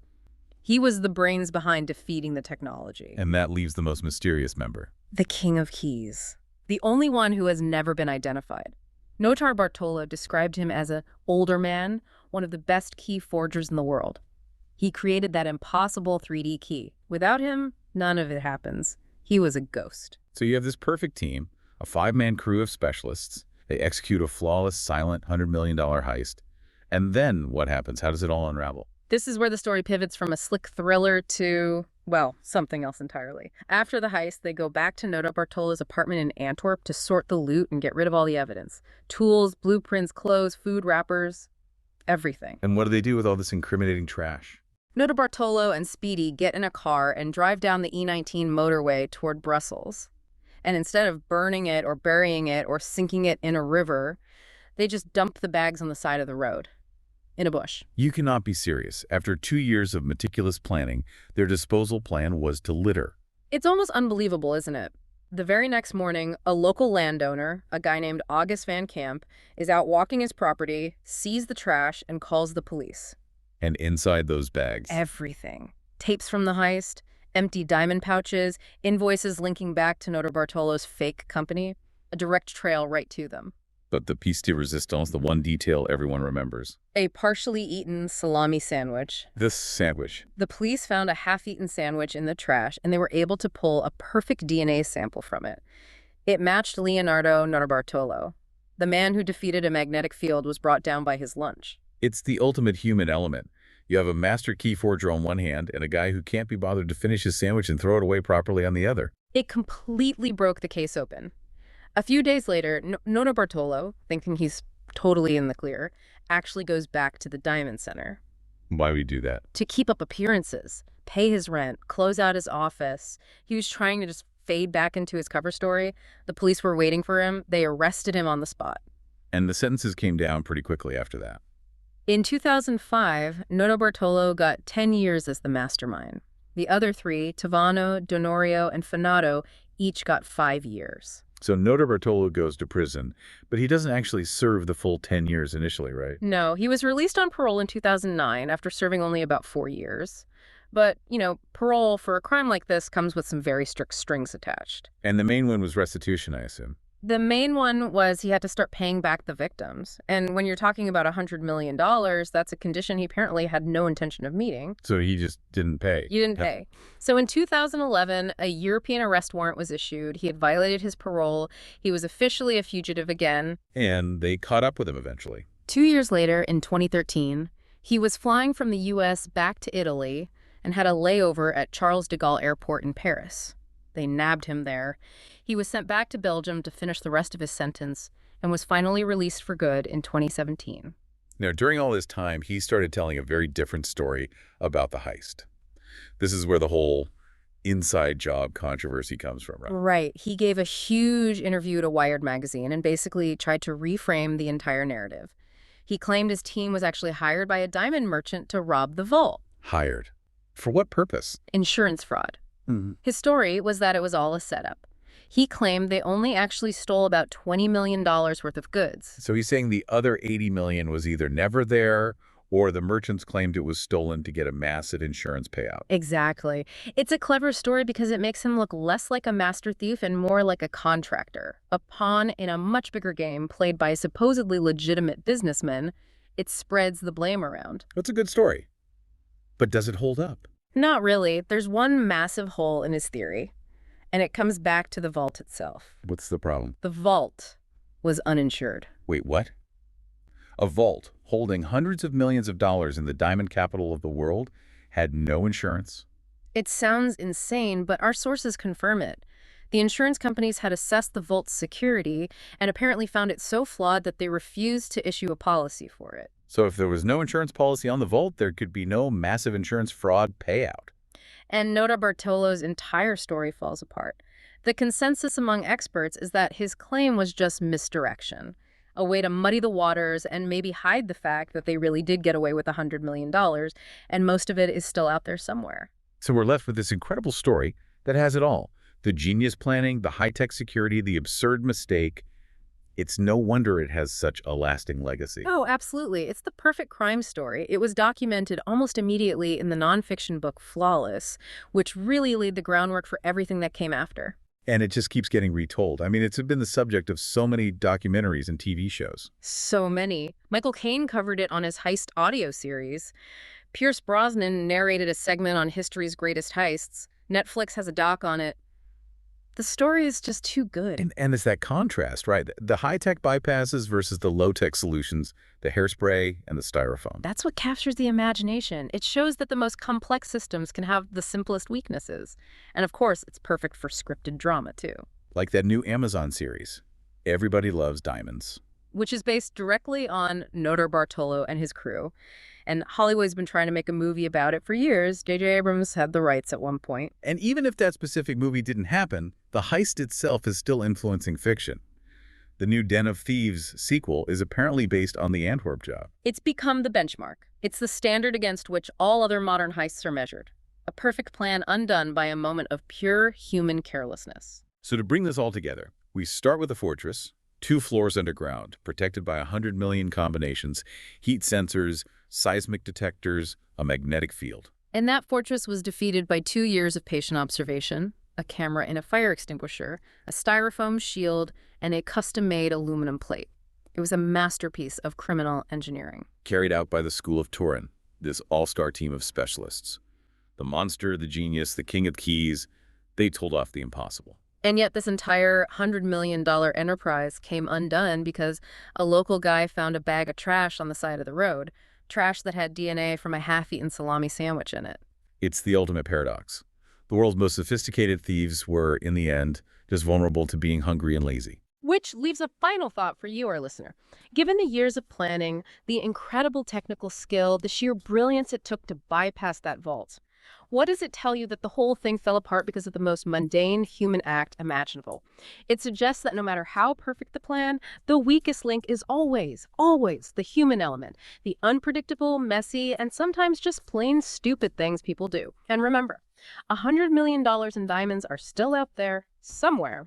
He was the brains behind defeating the technology. And that leaves the most mysterious member. The king of keys. The only one who has never been identified. Notarbartolo described him as an older man, one of the best key forgers in the world. He created that impossible 3D key. Without him, none of it happens. He was a ghost. So you have this perfect team, a 5-man crew of specialists. They execute a flawless, silent $100 million heist. And then what happens? How does it all unravel? This is where the story pivots from a slick thriller to, well, something else entirely. After the heist, they go back to Notarbartolo's apartment in Antwerp to sort the loot and get rid of all the evidence. Tools, blueprints, clothes, food wrappers, everything. And what do they do with all this incriminating trash? Notarbartolo and Speedy get in a car and drive down the E19 motorway toward Brussels. And instead of burning it or burying it or sinking it in a river, they just dump the bags on the side of the road, in a bush. You cannot be serious. After 2 years of meticulous planning, their disposal plan was to litter. It's almost unbelievable, isn't it? The very next morning, a local landowner, a guy named August Van Camp, is out walking his property, sees the trash, and calls the police. And inside those bags, Everything. Tapes from the heist, empty diamond pouches, invoices linking back to Notarbartolo's fake company, a direct trail right to them. but the piece de resistance, the one detail everyone remembers. A partially eaten salami sandwich. This sandwich. The police found a half-eaten sandwich in the trash, and they were able to pull a perfect DNA sample from it. It matched Leonardo Notarbartolo. The man who defeated a magnetic field was brought down by his lunch. It's the ultimate human element. You have a master key forger on one hand and a guy who can't be bothered to finish his sandwich and throw it away properly on the other. It completely broke the case open. A few days later, Notarbartolo, thinking he's totally in the clear, actually goes back to the Diamond Center. Why would he do that? To keep up appearances, pay his rent, close out his office. He was trying to just fade back into his cover story. The police were waiting for him. They arrested him on the spot. And the sentences came down pretty quickly after that. In 2005, Noto Bartolo got 10 years as the mastermind. The other three, Tavano, Donorio, and Fanato, each got 5 years. So Noto Bartolo goes to prison, but he doesn't actually serve the full 10 years initially, right? No, he was released on parole in 2009 after serving only about 4 years. But, parole for a crime like this comes with some very strict strings attached. And the main one was restitution, I assume. The main one was he had to start paying back the victims. And when you're talking about $100 million, that's a condition he apparently had no intention of meeting. So he just didn't pay. You didn't pay. So in 2011, a European arrest warrant was issued. He had violated his parole. He was officially a fugitive again. And they caught up with him eventually. 2 years later, in 2013, he was flying from the U.S. back to Italy and had a layover at Charles de Gaulle Airport in Paris. They nabbed him there. He was sent back to Belgium to finish the rest of his sentence and was finally released for good in 2017. Now, during all this time, he started telling a very different story about the heist. This is where the whole inside job controversy comes from, right? Right. He gave a huge interview to Wired magazine and basically tried to reframe the entire narrative. He claimed his team was actually hired by a diamond merchant to rob the vault. Hired. For what purpose? Insurance fraud. Mm-hmm. His story was that it was all a setup. He claimed they only actually stole about $20 million worth of goods. So he's saying the other $80 million was either never there or the merchants claimed it was stolen to get a massive insurance payout. Exactly. It's a clever story because it makes him look less like a master thief and more like a contractor, a pawn in a much bigger game played by supposedly legitimate businessmen. It spreads the blame around. That's a good story. But does it hold up? Not really. There's one massive hole in his theory, and it comes back to the vault itself. What's the problem? The vault was uninsured. Wait, what? A vault holding hundreds of millions of dollars in the diamond capital of the world had no insurance? It sounds insane, but our sources confirm it. The insurance companies had assessed the vault's security and apparently found it so flawed that they refused to issue a policy for it. So if there was no insurance policy on the vault, there could be no massive insurance fraud payout. And Noto Bartolo's entire story falls apart. The consensus among experts is that his claim was just misdirection, a way to muddy the waters and maybe hide the fact that they really did get away with $100 million, and most of it is still out there somewhere. So we're left with this incredible story that has it all. The genius planning, the high-tech security, the absurd mistake. It's no wonder it has such a lasting legacy. Oh, absolutely. It's the perfect crime story. It was documented almost immediately in the nonfiction book Flawless, which really laid the groundwork for everything that came after. And it just keeps getting retold. I mean, it's been the subject of so many documentaries and TV shows. So many. Michael Caine covered it on his Heist audio series. Pierce Brosnan narrated a segment on history's greatest heists. Netflix has a doc on it. The story is just too good. And it's that contrast, right? The high-tech bypasses versus the low-tech solutions, the hairspray and the styrofoam. That's what captures the imagination. It shows that the most complex systems can have the simplest weaknesses. And of course, it's perfect for scripted drama, too. Like that new Amazon series, Everybody Loves Diamonds. Which is based directly on Noto Bartolo and his crew. And Hollywood's been trying to make a movie about it for years. J.J. Abrams had the rights at one point. And even if that specific movie didn't happen, the heist itself is still influencing fiction. The new Den of Thieves sequel is apparently based on the Antwerp job. It's become the benchmark. It's the standard against which all other modern heists are measured. A perfect plan undone by a moment of pure human carelessness. So to bring this all together, we start with a fortress, 2 floors underground, protected by 100 million combinations, heat sensors, seismic detectors, a magnetic field. And that fortress was defeated by 2 years of patient observation, a camera and a fire extinguisher, a styrofoam shield, and a custom-made aluminum plate. It was a masterpiece of criminal engineering. Carried out by the School of Turin, this all-star team of specialists. The monster, the genius, the king of keys, they told off the impossible. And yet this entire $100 million enterprise came undone because a local guy found a bag of trash on the side of the road. Trash that had DNA from a half-eaten salami sandwich in it. It's the ultimate paradox. The world's most sophisticated thieves were, in the end, just vulnerable to being hungry and lazy. Which leaves a final thought for you, our listener. Given the years of planning, the incredible technical skill, the sheer brilliance it took to bypass that vault, what does it tell you that the whole thing fell apart because of the most mundane human act imaginable? It suggests that no matter how perfect the plan, the weakest link is always, always the human element, the unpredictable, messy, and sometimes just plain stupid things people do. And remember, $100 million in diamonds are still out there somewhere.